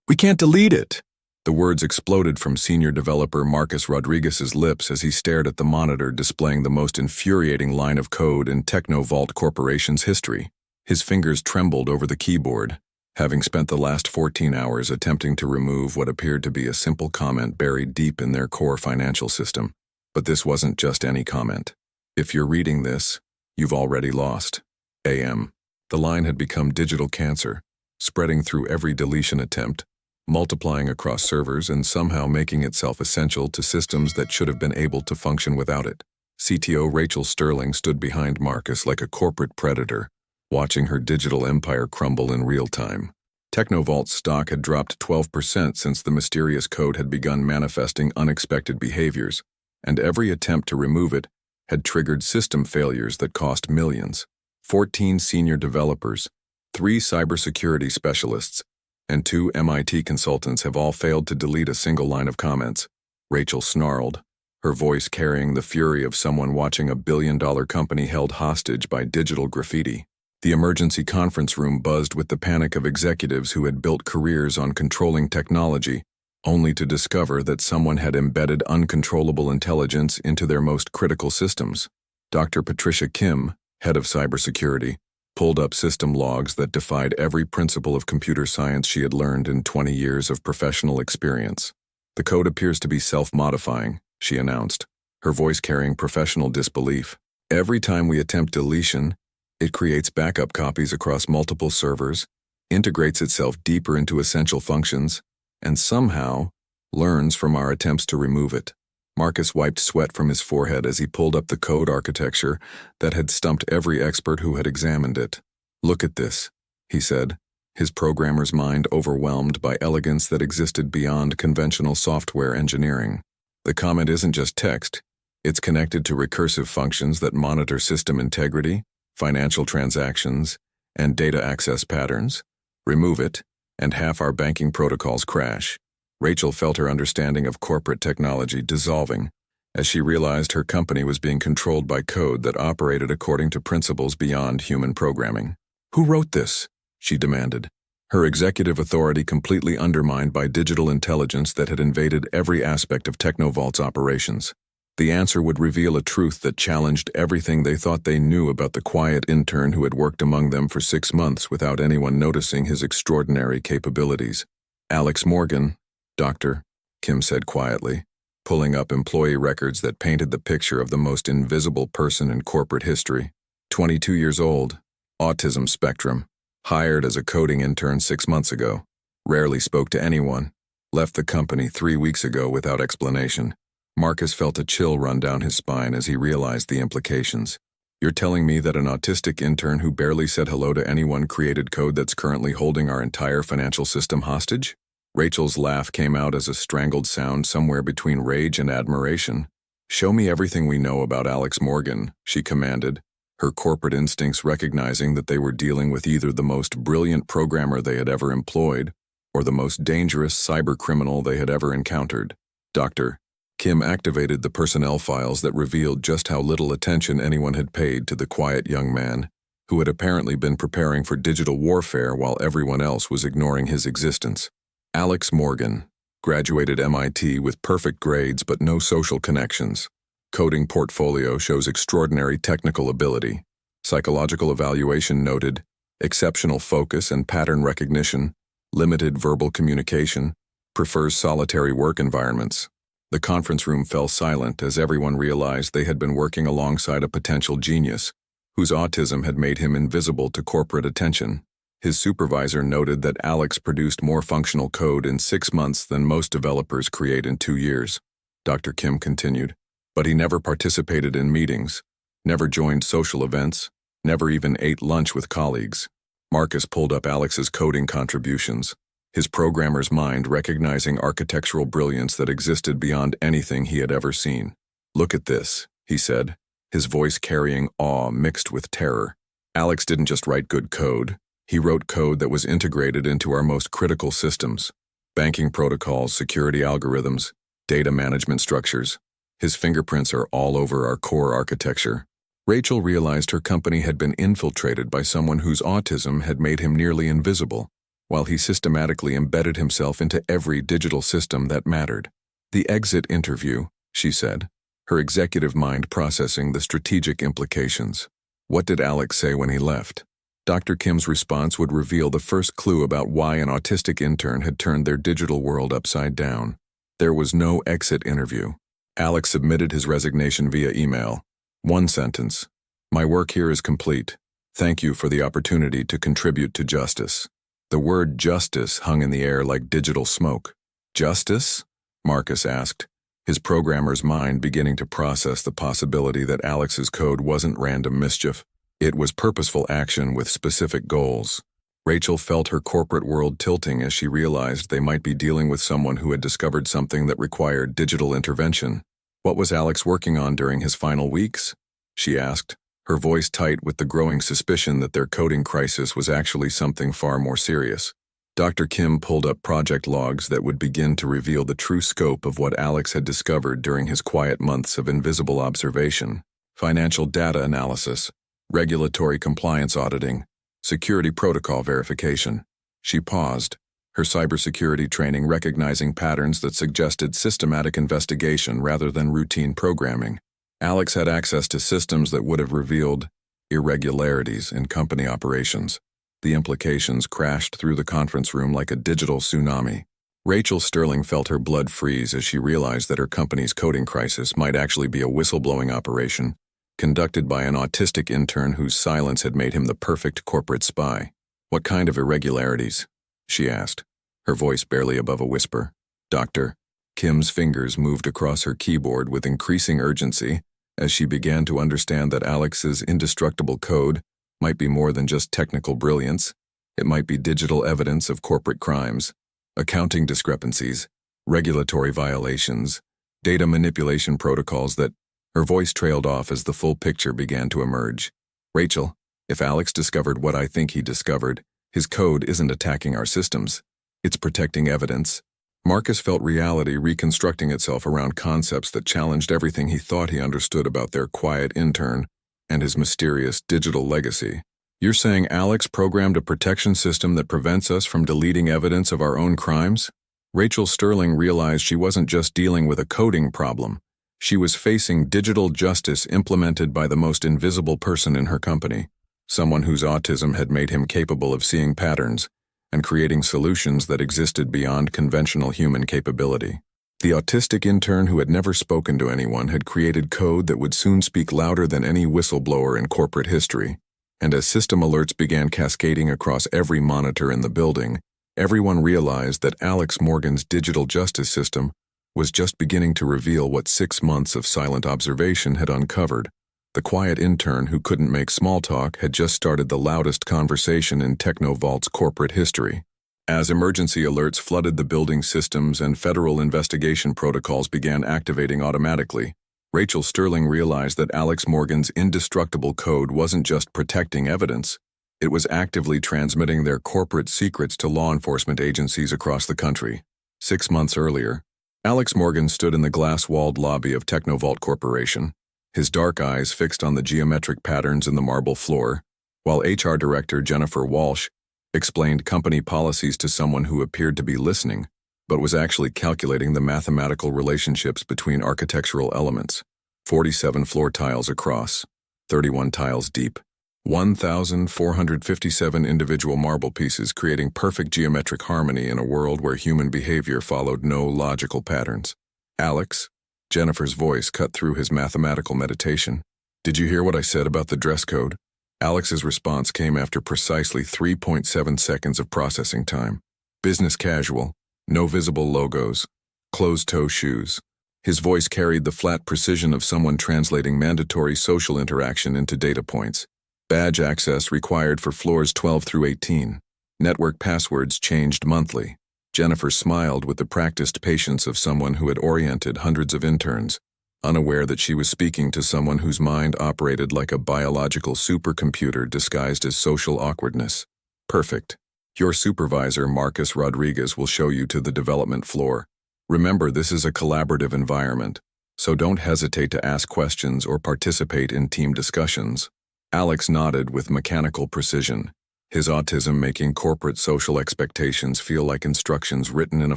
We can't delete it. The words exploded from senior developer Marcus Rodriguez's lips as he stared at the monitor displaying the most infuriating line of code in TechnoVault Corporation's history. His fingers trembled over the keyboard, having spent the last 14 hours attempting to remove what appeared to be a simple comment buried deep in their core financial system. But this wasn't just any comment. If you're reading this, you've already lost. AM. The line had become digital cancer, spreading through every deletion attempt, multiplying across servers and somehow making itself essential to systems that should have been able to function without it. CTO Rachel Sterling stood behind Marcus like a corporate predator, watching her digital empire crumble in real time. TechnoVault's stock had dropped 12% since the mysterious code had begun manifesting unexpected behaviors, and every attempt to remove it had triggered system failures that cost millions. 14 senior developers, 3 cybersecurity specialists, and 2 MIT consultants have all failed to delete a single line of comments. Rachel snarled, her voice carrying the fury of someone watching a billion-dollar company held hostage by digital graffiti. The emergency conference room buzzed with the panic of executives who had built careers on controlling technology, only to discover that someone had embedded uncontrollable intelligence into their most critical systems. Dr. Patricia Kim, head of cybersecurity, pulled up system logs that defied every principle of computer science she had learned in 20 years of professional experience. The code appears to be self-modifying, she announced, her voice carrying professional disbelief. Every time we attempt deletion, it creates backup copies across multiple servers, integrates itself deeper into essential functions, and somehow learns from our attempts to remove it. Marcus wiped sweat from his forehead as he pulled up the code architecture that had stumped every expert who had examined it. Look at this, he said, his programmer's mind overwhelmed by elegance that existed beyond conventional software engineering. The comment isn't just text, it's connected to recursive functions that monitor system integrity, financial transactions, and data access patterns. Remove it, and half our banking protocols crash. Rachel felt her understanding of corporate technology dissolving as she realized her company was being controlled by code that operated according to principles beyond human programming. Who wrote this? She demanded, her executive authority completely undermined by digital intelligence that had invaded every aspect of TechnoVault's operations. The answer would reveal a truth that challenged everything they thought they knew about the quiet intern who had worked among them for 6 months without anyone noticing his extraordinary capabilities. Alex Morgan, Doctor, Kim said quietly, pulling up employee records that painted the picture of the most invisible person in corporate history. 22 years old, autism spectrum, hired as a coding intern 6 months ago, rarely spoke to anyone, left the company 3 weeks ago without explanation. Marcus felt a chill run down his spine as he realized the implications. You're telling me that an autistic intern who barely said hello to anyone created code that's currently holding our entire financial system hostage? Rachel's laugh came out as a strangled sound somewhere between rage and admiration. Show me everything we know about Alex Morgan, she commanded, her corporate instincts recognizing that they were dealing with either the most brilliant programmer they had ever employed or the most dangerous cybercriminal they had ever encountered. Dr. Kim activated the personnel files that revealed just how little attention anyone had paid to the quiet young man, who had apparently been preparing for digital warfare while everyone else was ignoring his existence. Alex Morgan, graduated MIT with perfect grades but no social connections. Coding portfolio shows extraordinary technical ability. Psychological evaluation noted, exceptional focus and pattern recognition, limited verbal communication, prefers solitary work environments. The conference room fell silent as everyone realized they had been working alongside a potential genius, whose autism had made him invisible to corporate attention. His supervisor noted that Alex produced more functional code in 6 months than most developers create in 2 years. Dr. Kim continued, but he never participated in meetings, never joined social events, never even ate lunch with colleagues. Marcus pulled up Alex's coding contributions, his programmer's mind recognizing architectural brilliance that existed beyond anything he had ever seen. Look at this, he said, his voice carrying awe mixed with terror. Alex didn't just write good code. He wrote code that was integrated into our most critical systems: banking protocols, security algorithms, data management structures. His fingerprints are all over our core architecture. Rachel realized her company had been infiltrated by someone whose autism had made him nearly invisible. while he systematically embedded himself into every digital system that mattered. "The exit interview," she said, her executive mind processing the strategic implications. What did Alex say when he left? Dr. Kim's response would reveal the first clue about why an autistic intern had turned their digital world upside down. There was no exit interview. Alex submitted his resignation via email. One sentence. "My work here is complete. Thank you for the opportunity to contribute to justice." The word justice hung in the air like digital smoke. "Justice?" Marcus asked, his programmer's mind beginning to process the possibility that Alex's code wasn't random mischief. It was purposeful action with specific goals. Rachel felt her corporate world tilting as she realized they might be dealing with someone who had discovered something that required digital intervention. What was Alex working on during his final weeks? She asked, her voice tight with the growing suspicion that their coding crisis was actually something far more serious. Dr. Kim pulled up project logs that would begin to reveal the true scope of what Alex had discovered during his quiet months of invisible observation. Financial data analysis, regulatory compliance auditing, security protocol verification. She paused, her cybersecurity training recognizing patterns that suggested systematic investigation rather than routine programming. Alex had access to systems that would have revealed irregularities in company operations. The implications crashed through the conference room like a digital tsunami. Rachel Sterling felt her blood freeze as she realized that her company's coding crisis might actually be a whistleblowing operation, conducted by an autistic intern whose silence had made him the perfect corporate spy. "What kind of irregularities?" she asked, her voice barely above a whisper. "Dr." Kim's fingers moved across her keyboard with increasing urgency as she began to understand that Alex's indestructible code might be more than just technical brilliance. It might be digital evidence of corporate crimes, accounting discrepancies, regulatory violations, data manipulation protocols that... Her voice trailed off as the full picture began to emerge. "Rachel, if Alex discovered what I think he discovered, his code isn't attacking our systems. It's protecting evidence." Marcus felt reality reconstructing itself around concepts that challenged everything he thought he understood about their quiet intern and his mysterious digital legacy. "You're saying Alex programmed a protection system that prevents us from deleting evidence of our own crimes?" Rachel Sterling realized she wasn't just dealing with a coding problem. She was facing digital justice implemented by the most invisible person in her company, someone whose autism had made him capable of seeing patterns and creating solutions that existed beyond conventional human capability. The autistic intern who had never spoken to anyone had created code that would soon speak louder than any whistleblower in corporate history. And as system alerts began cascading across every monitor in the building, everyone realized that Alex Morgan's digital justice system was just beginning to reveal what 6 months of silent observation had uncovered. The quiet intern who couldn't make small talk had just started the loudest conversation in TechnoVault's corporate history. As emergency alerts flooded the building systems and federal investigation protocols began activating automatically, Rachel Sterling realized that Alex Morgan's indestructible code wasn't just protecting evidence, it was actively transmitting their corporate secrets to law enforcement agencies across the country. 6 months earlier, Alex Morgan stood in the glass-walled lobby of TechnoVault Corporation, his dark eyes fixed on the geometric patterns in the marble floor, while HR Director Jennifer Walsh explained company policies to someone who appeared to be listening, but was actually calculating the mathematical relationships between architectural elements. 47 floor tiles across, 31 tiles deep, 1,457 individual marble pieces creating perfect geometric harmony in a world where human behavior followed no logical patterns. "Alex," Jennifer's voice cut through his mathematical meditation. "Did you hear what I said about the dress code?" Alex's response came after precisely 3.7 seconds of processing time. "Business casual, no visible logos, closed-toe shoes." His voice carried the flat precision of someone translating mandatory social interaction into data points. "Badge access required for floors 12 through 18. Network passwords changed monthly." Jennifer smiled with the practiced patience of someone who had oriented hundreds of interns, unaware that she was speaking to someone whose mind operated like a biological supercomputer disguised as social awkwardness. "Perfect. Your supervisor, Marcus Rodriguez, will show you to the development floor. Remember, this is a collaborative environment, so don't hesitate to ask questions or participate in team discussions." Alex nodded with mechanical precision. his autism making corporate social expectations feel like instructions written in a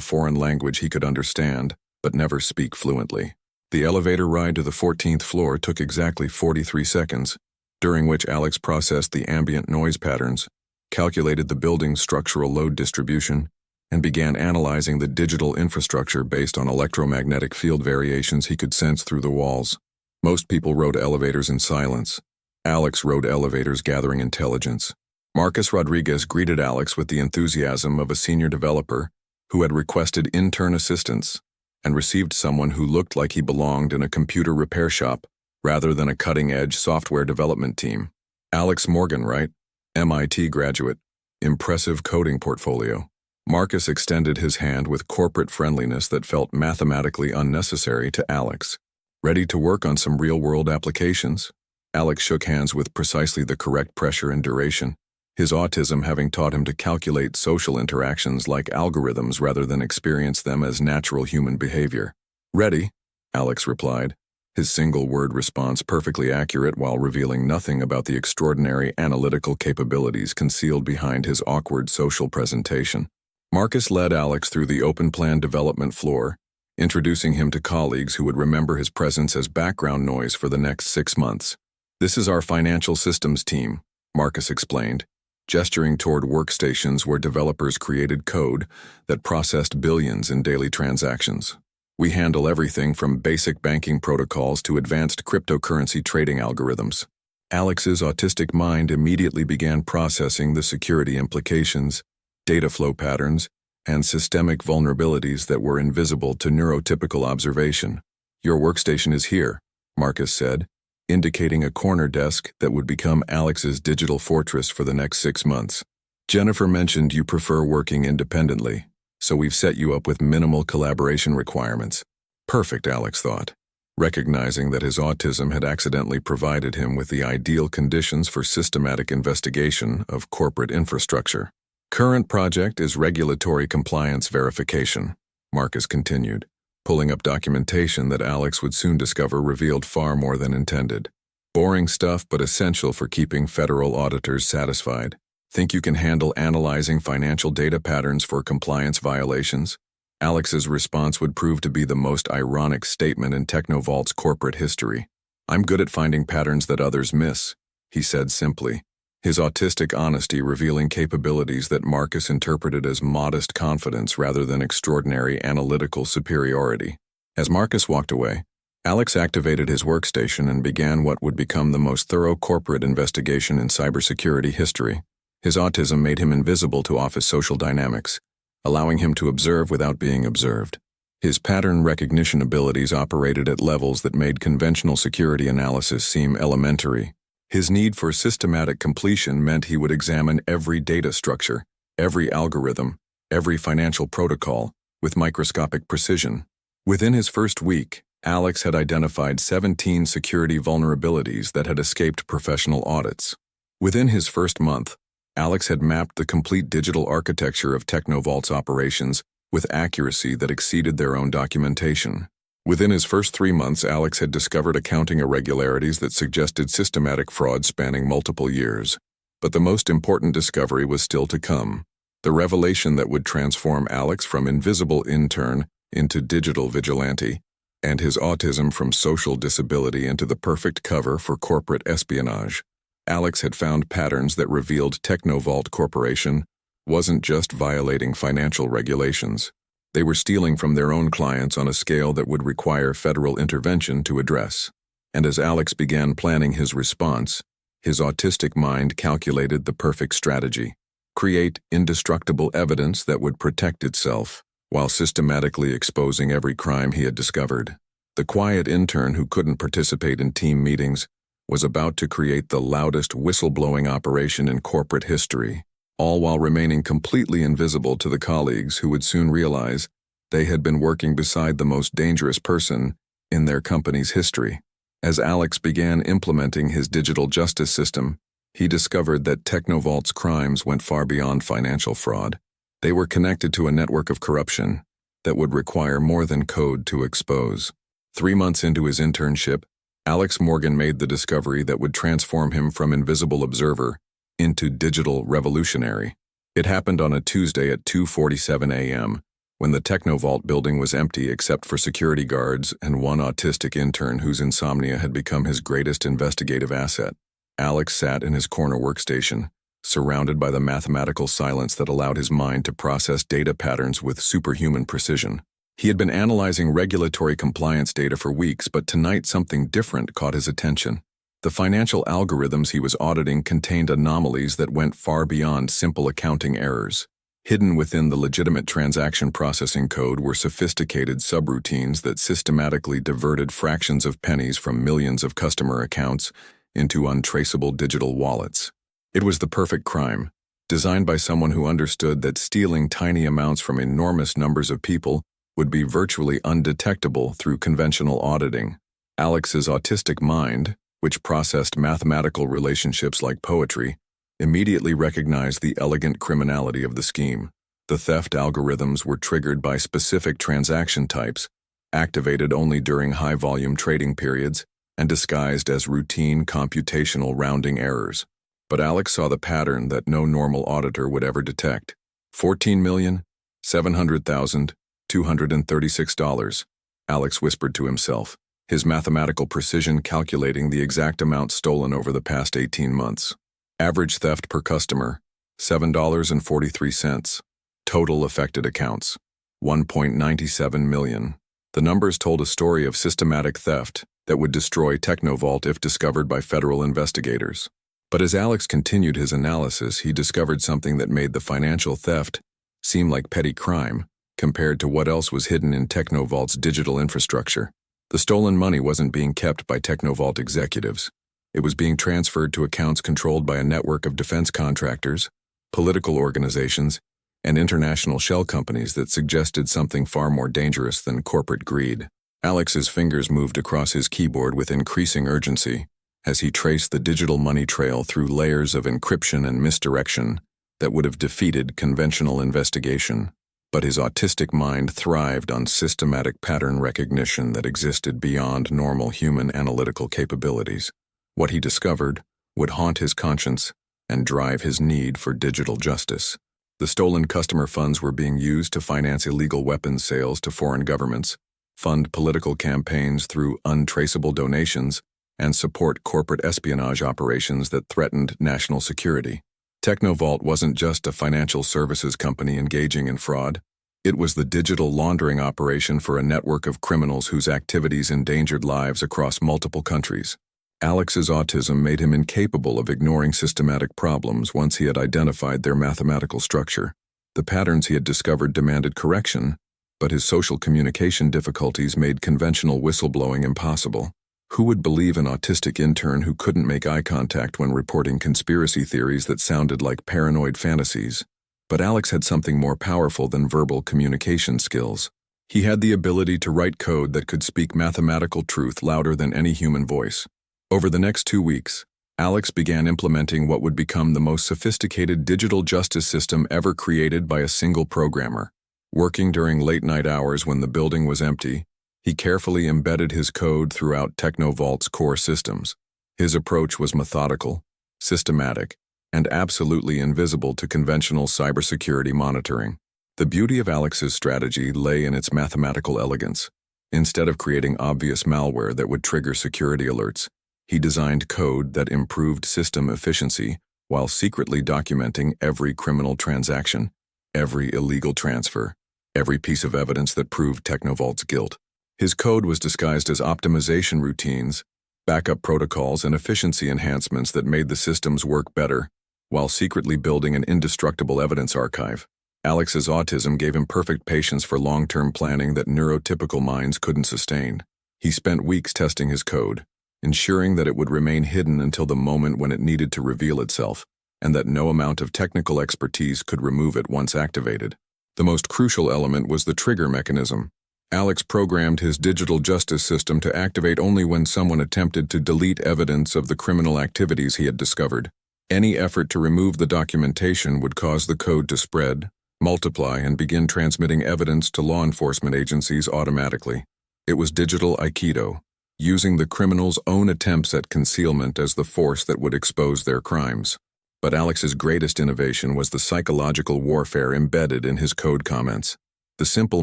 foreign language he could understand, but never speak fluently. The elevator ride to the 14th floor took exactly 43 seconds, during which Alex processed the ambient noise patterns, calculated the building's structural load distribution, and began analyzing the digital infrastructure based on electromagnetic field variations he could sense through the walls. Most people rode elevators in silence. Alex rode elevators gathering intelligence. Marcus Rodriguez greeted Alex with the enthusiasm of a senior developer who had requested intern assistance and received someone who looked like he belonged in a computer repair shop rather than a cutting-edge software development team. Alex Morgan, right? MIT graduate. Impressive coding portfolio. Marcus extended his hand with corporate friendliness that felt mathematically unnecessary to Alex. Ready to work on some real-world applications? Alex shook hands with precisely the correct pressure and duration, his autism having taught him to calculate social interactions like algorithms rather than experience them as natural human behavior. Ready, Alex replied, his single-word response perfectly accurate while revealing nothing about the extraordinary analytical capabilities concealed behind his awkward social presentation. Marcus led Alex through the open-plan development floor, introducing him to colleagues who would remember his presence as background noise for the next 6 months. This is our financial systems team, Marcus explained, gesturing toward workstations where developers created code that processed billions in daily transactions. We handle everything from basic banking protocols to advanced cryptocurrency trading algorithms. Alex's autistic mind immediately began processing the security implications, data flow patterns, and systemic vulnerabilities that were invisible to neurotypical observation. Your workstation is here, Marcus said, indicating a corner desk that would become Alex's digital fortress for the next 6 months. Jennifer mentioned you prefer working independently, so we've set you up with minimal collaboration requirements. Perfect, Alex thought, recognizing that his autism had accidentally provided him with the ideal conditions for systematic investigation of corporate infrastructure. Current project is regulatory compliance verification, Marcus continued, pulling up documentation that Alex would soon discover revealed far more than intended. Boring stuff but essential for keeping federal auditors satisfied. Think you can handle analyzing financial data patterns for compliance violations? Alex's response would prove to be the most ironic statement in Technovault's corporate history. I'm good at finding patterns that others miss, he said simply, his autistic honesty revealing capabilities that Marcus interpreted as modest confidence rather than extraordinary analytical superiority. As Marcus walked away, Alex activated his workstation and began what would become the most thorough corporate investigation in cybersecurity history. His autism made him invisible to office social dynamics, allowing him to observe without being observed. His pattern recognition abilities operated at levels that made conventional security analysis seem elementary. His need for systematic completion meant he would examine every data structure, every algorithm, every financial protocol, with microscopic precision. Within his first week, Alex had identified 17 security vulnerabilities that had escaped professional audits. Within his first month, Alex had mapped the complete digital architecture of Technovault's operations with accuracy that exceeded their own documentation. Within his first 3 months, Alex had discovered accounting irregularities that suggested systematic fraud spanning multiple years. But the most important discovery was still to come, the revelation that would transform Alex from invisible intern into digital vigilante, and his autism from social disability into the perfect cover for corporate espionage. Alex had found patterns that revealed Technovault Corporation wasn't just violating financial regulations. They were stealing from their own clients on a scale that would require federal intervention to address. And as Alex began planning his response, his autistic mind calculated the perfect strategy: create indestructible evidence that would protect itself, while systematically exposing every crime he had discovered. The quiet intern who couldn't participate in team meetings was about to create the loudest whistleblowing operation in corporate history, all while remaining completely invisible to the colleagues who would soon realize they had been working beside the most dangerous person in their company's history. As Alex began implementing his digital justice system, he discovered that Technovault's crimes went far beyond financial fraud. They were connected to a network of corruption that would require more than code to expose. 3 months into his internship, Alex Morgan made the discovery that would transform him from invisible observer into digital revolutionary. It happened on a Tuesday at 2:47 a.m., when the Technovault building was empty except for security guards and one autistic intern whose insomnia had become his greatest investigative asset. Alex sat in his corner workstation, surrounded by the mathematical silence that allowed his mind to process data patterns with superhuman precision. He had been analyzing regulatory compliance data for weeks, but tonight something different caught his attention. The financial algorithms he was auditing contained anomalies that went far beyond simple accounting errors. Hidden within the legitimate transaction processing code were sophisticated subroutines that systematically diverted fractions of pennies from millions of customer accounts into untraceable digital wallets. It was the perfect crime, designed by someone who understood that stealing tiny amounts from enormous numbers of people would be virtually undetectable through conventional auditing. Alex's autistic mind, which processed mathematical relationships like poetry, immediately recognized the elegant criminality of the scheme. The theft algorithms were triggered by specific transaction types, activated only during high-volume trading periods, and disguised as routine computational rounding errors. But Alex saw the pattern that no normal auditor would ever detect. $14,700,236, Alex whispered to himself, his mathematical precision calculating the exact amount stolen over the past 18 months. Average theft per customer, $7.43. Total affected accounts, 1.97 million. The numbers told a story of systematic theft that would destroy Technovault if discovered by federal investigators. But as Alex continued his analysis, he discovered something that made the financial theft seem like petty crime compared to what else was hidden in Technovault's digital infrastructure. The stolen money wasn't being kept by Technovault executives. It was being transferred to accounts controlled by a network of defense contractors, political organizations, and international shell companies that suggested something far more dangerous than corporate greed. Alex's fingers moved across his keyboard with increasing urgency as he traced the digital money trail through layers of encryption and misdirection that would have defeated conventional investigation. But his autistic mind thrived on systematic pattern recognition that existed beyond normal human analytical capabilities. What he discovered would haunt his conscience and drive his need for digital justice. The stolen customer funds were being used to finance illegal weapons sales to foreign governments, fund political campaigns through untraceable donations, and support corporate espionage operations that threatened national security. Technovault wasn't just a financial services company engaging in fraud. It was the digital laundering operation for a network of criminals whose activities endangered lives across multiple countries. Alex's autism made him incapable of ignoring systematic problems once he had identified their mathematical structure. The patterns he had discovered demanded correction, but his social communication difficulties made conventional whistleblowing impossible. Who would believe an autistic intern who couldn't make eye contact when reporting conspiracy theories that sounded like paranoid fantasies? But Alex had something more powerful than verbal communication skills. He had the ability to write code that could speak mathematical truth louder than any human voice. Over the next 2 weeks, Alex began implementing what would become the most sophisticated digital justice system ever created by a single programmer. Working during late-night hours when the building was empty, he carefully embedded his code throughout Technovault's core systems. His approach was methodical, systematic, and absolutely invisible to conventional cybersecurity monitoring. The beauty of Alex's strategy lay in its mathematical elegance. Instead of creating obvious malware that would trigger security alerts, he designed code that improved system efficiency while secretly documenting every criminal transaction, every illegal transfer, every piece of evidence that proved Technovault's guilt. His code was disguised as optimization routines, backup protocols, and efficiency enhancements that made the systems work better, while secretly building an indestructible evidence archive. Alex's autism gave him perfect patience for long-term planning that neurotypical minds couldn't sustain. He spent weeks testing his code, ensuring that it would remain hidden until the moment when it needed to reveal itself, and that no amount of technical expertise could remove it once activated. The most crucial element was the trigger mechanism. Alex programmed his digital justice system to activate only when someone attempted to delete evidence of the criminal activities he had discovered. Any effort to remove the documentation would cause the code to spread, multiply, and begin transmitting evidence to law enforcement agencies automatically. It was digital Aikido, using the criminals' own attempts at concealment as the force that would expose their crimes. But Alex's greatest innovation was the psychological warfare embedded in his code comments. The simple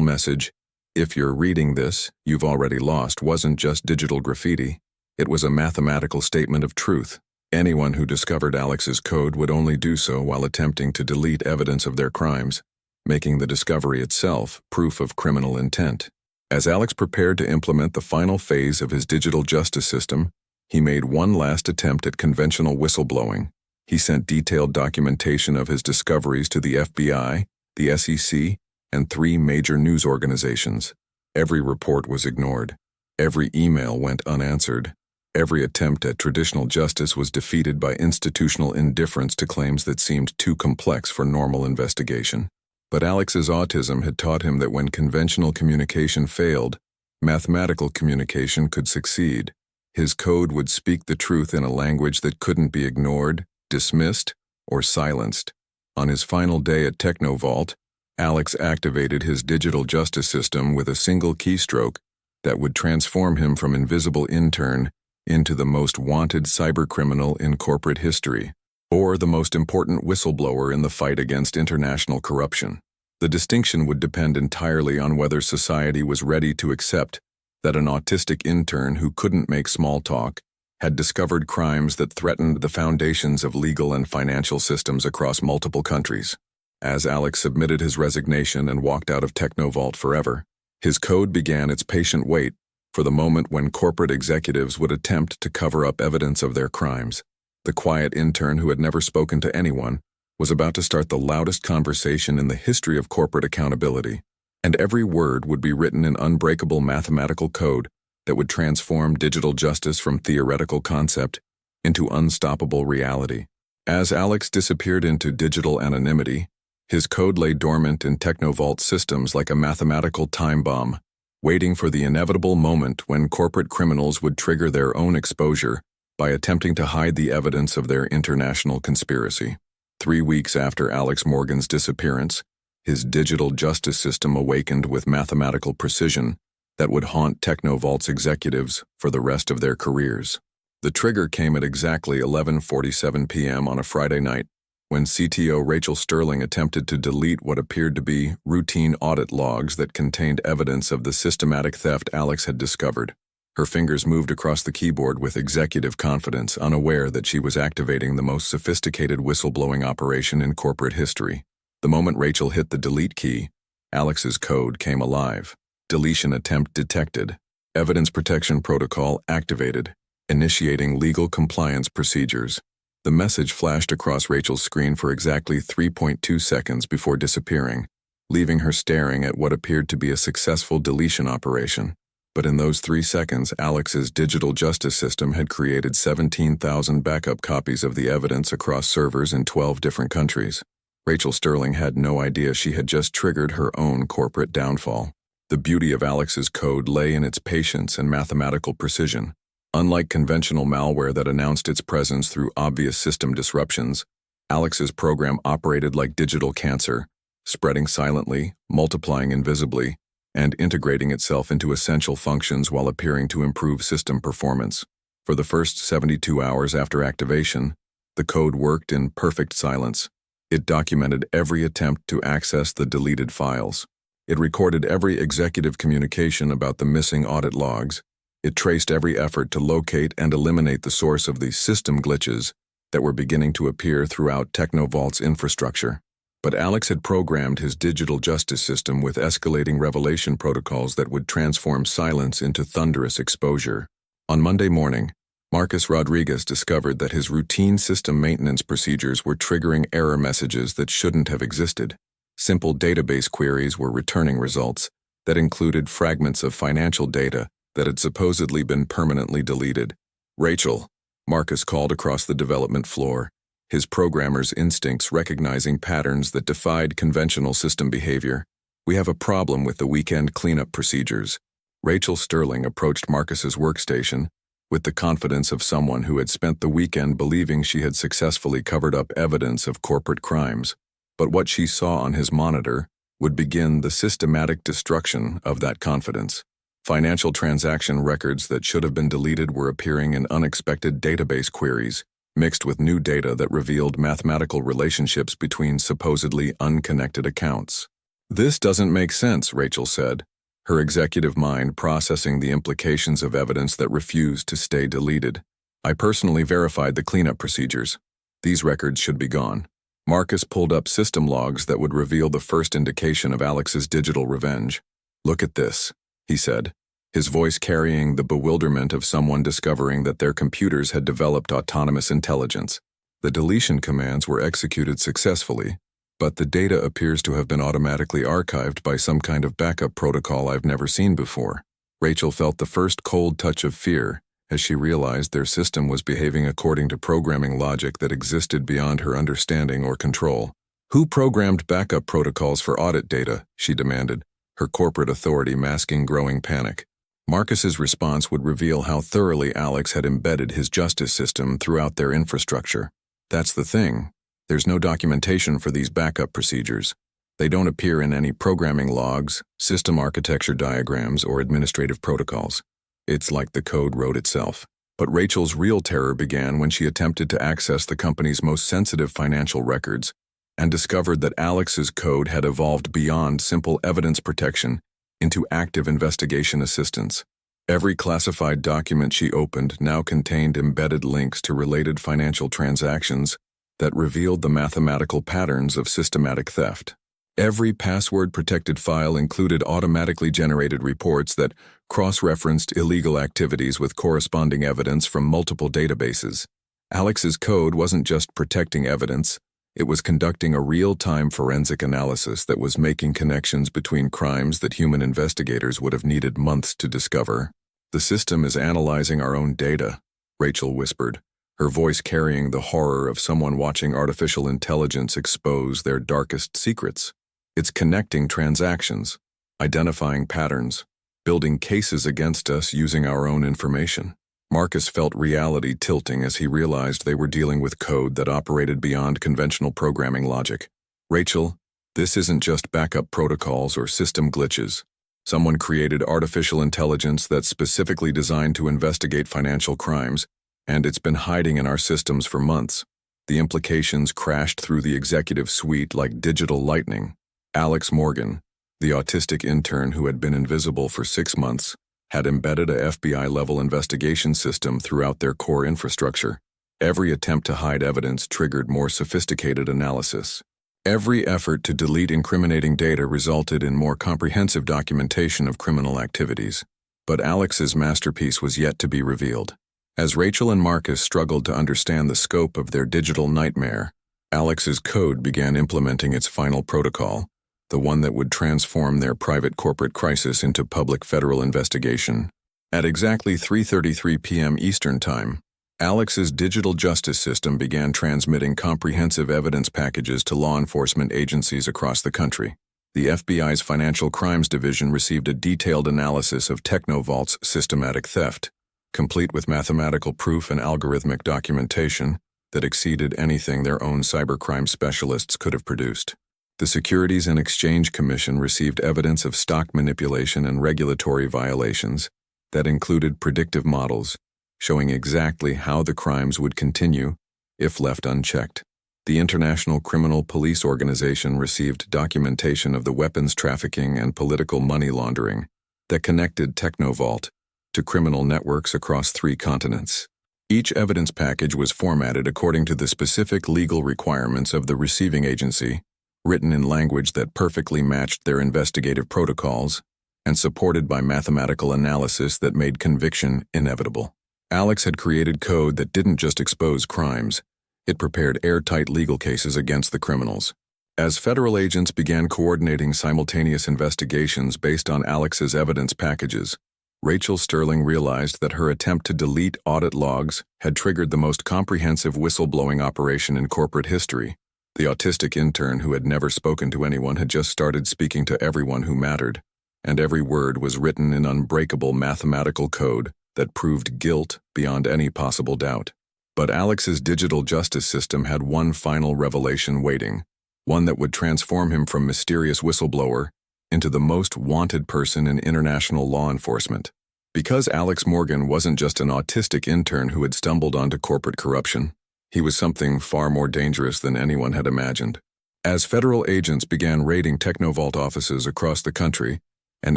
message, "If you're reading this, you've already lost," wasn't just digital graffiti. It was a mathematical statement of truth. Anyone who discovered Alex's code would only do so while attempting to delete evidence of their crimes, making the discovery itself proof of criminal intent. As Alex prepared to implement the final phase of his digital justice system, he made one last attempt at conventional whistleblowing. He sent detailed documentation of his discoveries to the FBI, the SEC, and 3 major news organizations. Every report was ignored. Every email went unanswered. Every attempt at traditional justice was defeated by institutional indifference to claims that seemed too complex for normal investigation. But Alex's autism had taught him that when conventional communication failed, mathematical communication could succeed. His code would speak the truth in a language that couldn't be ignored, dismissed, or silenced. On his final day at TechnoVault, Alex activated his digital justice system with a single keystroke that would transform him from invisible intern into the most wanted cybercriminal in corporate history, or the most important whistleblower in the fight against international corruption. The distinction would depend entirely on whether society was ready to accept that an autistic intern who couldn't make small talk had discovered crimes that threatened the foundations of legal and financial systems across multiple countries. As Alex submitted his resignation and walked out of TechnoVault forever, his code began its patient wait for the moment when corporate executives would attempt to cover up evidence of their crimes. The quiet intern who had never spoken to anyone was about to start the loudest conversation in the history of corporate accountability, and every word would be written in unbreakable mathematical code that would transform digital justice from theoretical concept into unstoppable reality. As Alex disappeared into digital anonymity, his code lay dormant in TechnoVault systems like a mathematical time bomb, waiting for the inevitable moment when corporate criminals would trigger their own exposure by attempting to hide the evidence of their international conspiracy. 3 weeks after Alex Morgan's disappearance, his digital justice system awakened with mathematical precision that would haunt TechnoVault's executives for the rest of their careers. The trigger came at exactly 11:47 p.m. on a Friday night, when CTO Rachel Sterling attempted to delete what appeared to be routine audit logs that contained evidence of the systematic theft Alex had discovered. Her fingers moved across the keyboard with executive confidence, unaware that she was activating the most sophisticated whistleblowing operation in corporate history. The moment Rachel hit the delete key, Alex's code came alive. Deletion attempt detected. Evidence protection protocol activated, initiating legal compliance procedures. The message flashed across Rachel's screen for exactly 3.2 seconds before disappearing, leaving her staring at what appeared to be a successful deletion operation. But in those 3 seconds, Alex's digital justice system had created 17,000 backup copies of the evidence across servers in 12 different countries. Rachel Sterling had no idea she had just triggered her own corporate downfall. The beauty of Alex's code lay in its patience and mathematical precision. Unlike conventional malware that announced its presence through obvious system disruptions, Alex's program operated like digital cancer, spreading silently, multiplying invisibly, and integrating itself into essential functions while appearing to improve system performance. For the first 72 hours after activation, the code worked in perfect silence. It documented every attempt to access the deleted files. It recorded every executive communication about the missing audit logs. It traced every effort to locate and eliminate the source of the system glitches that were beginning to appear throughout TechnoVault's infrastructure. But Alex had programmed his digital justice system with escalating revelation protocols that would transform silence into thunderous exposure. On Monday morning, Marcus Rodriguez discovered that his routine system maintenance procedures were triggering error messages that shouldn't have existed. Simple database queries were returning results that included fragments of financial data that had supposedly been permanently deleted. "Rachel," Marcus called across the development floor, his programmer's instincts recognizing patterns that defied conventional system behavior. "We have a problem with the weekend cleanup procedures." Rachel Sterling approached Marcus's workstation with the confidence of someone who had spent the weekend believing she had successfully covered up evidence of corporate crimes. But what she saw on his monitor would begin the systematic destruction of that confidence. Financial transaction records that should have been deleted were appearing in unexpected database queries, mixed with new data that revealed mathematical relationships between supposedly unconnected accounts. "This doesn't make sense," Rachel said, her executive mind processing the implications of evidence that refused to stay deleted. "I personally verified the cleanup procedures. These records should be gone." Marcus pulled up system logs that would reveal the first indication of Alex's digital revenge. "Look at this," he said, his voice carrying the bewilderment of someone discovering that their computers had developed autonomous intelligence. "The deletion commands were executed successfully, but the data appears to have been automatically archived by some kind of backup protocol I've never seen before." Rachel felt the first cold touch of fear as she realized their system was behaving according to programming logic that existed beyond her understanding or control. "Who programmed backup protocols for audit data?" she demanded, her corporate authority masking growing panic. Marcus's response would reveal how thoroughly Alex had embedded his justice system throughout their infrastructure. "That's the thing. There's no documentation for these backup procedures. They don't appear in any programming logs, system architecture diagrams, or administrative protocols. It's like the code wrote itself." But Rachel's real terror began when she attempted to access the company's most sensitive financial records and discovered that Alex's code had evolved beyond simple evidence protection into active investigation assistance. Every classified document she opened now contained embedded links to related financial transactions that revealed the mathematical patterns of systematic theft. Every password-protected file included automatically generated reports that cross-referenced illegal activities with corresponding evidence from multiple databases. Alex's code wasn't just protecting evidence, it was conducting a real-time forensic analysis that was making connections between crimes that human investigators would have needed months to discover. "The system is analyzing our own data," Rachel whispered, her voice carrying the horror of someone watching artificial intelligence expose their darkest secrets. "It's connecting transactions, identifying patterns, building cases against us using our own information." Marcus felt reality tilting as he realized they were dealing with code that operated beyond conventional programming logic. "Rachel, this isn't just backup protocols or system glitches. Someone created artificial intelligence that's specifically designed to investigate financial crimes, and it's been hiding in our systems for months." The implications crashed through the executive suite like digital lightning. Alex Morgan, the autistic intern who had been invisible for 6 months, had embedded a FBI-level investigation system throughout their core infrastructure. Every attempt to hide evidence triggered more sophisticated analysis. Every effort to delete incriminating data resulted in more comprehensive documentation of criminal activities. But Alex's masterpiece was yet to be revealed. As Rachel and Marcus struggled to understand the scope of their digital nightmare, Alex's code began implementing its final protocol, the one that would transform their private corporate crisis into public federal investigation. At exactly 3:33 p.m. Eastern Time, Alex's digital justice system began transmitting comprehensive evidence packages to law enforcement agencies across the country. The FBI's Financial Crimes Division received a detailed analysis of Technovault's systematic theft, complete with mathematical proof and algorithmic documentation that exceeded anything their own cybercrime specialists could have produced. The Securities and Exchange Commission received evidence of stock manipulation and regulatory violations that included predictive models showing exactly how the crimes would continue if left unchecked. The International Criminal Police Organization received documentation of the weapons trafficking and political money laundering that connected Technovault to criminal networks across 3 continents. Each evidence package was formatted according to the specific legal requirements of the receiving agency, written in language that perfectly matched their investigative protocols, and supported by mathematical analysis that made conviction inevitable. Alex had created code that didn't just expose crimes, it prepared airtight legal cases against the criminals. As federal agents began coordinating simultaneous investigations based on Alex's evidence packages, Rachel Sterling realized that her attempt to delete audit logs had triggered the most comprehensive whistleblowing operation in corporate history. The autistic intern who had never spoken to anyone had just started speaking to everyone who mattered, and every word was written in unbreakable mathematical code that proved guilt beyond any possible doubt. But Alex's digital justice system had one final revelation waiting, one that would transform him from mysterious whistleblower into the most wanted person in international law enforcement. Because Alex Morgan wasn't just an autistic intern who had stumbled onto corporate corruption, He was something far more dangerous than anyone had imagined. As federal agents began raiding Technovault offices across the country, and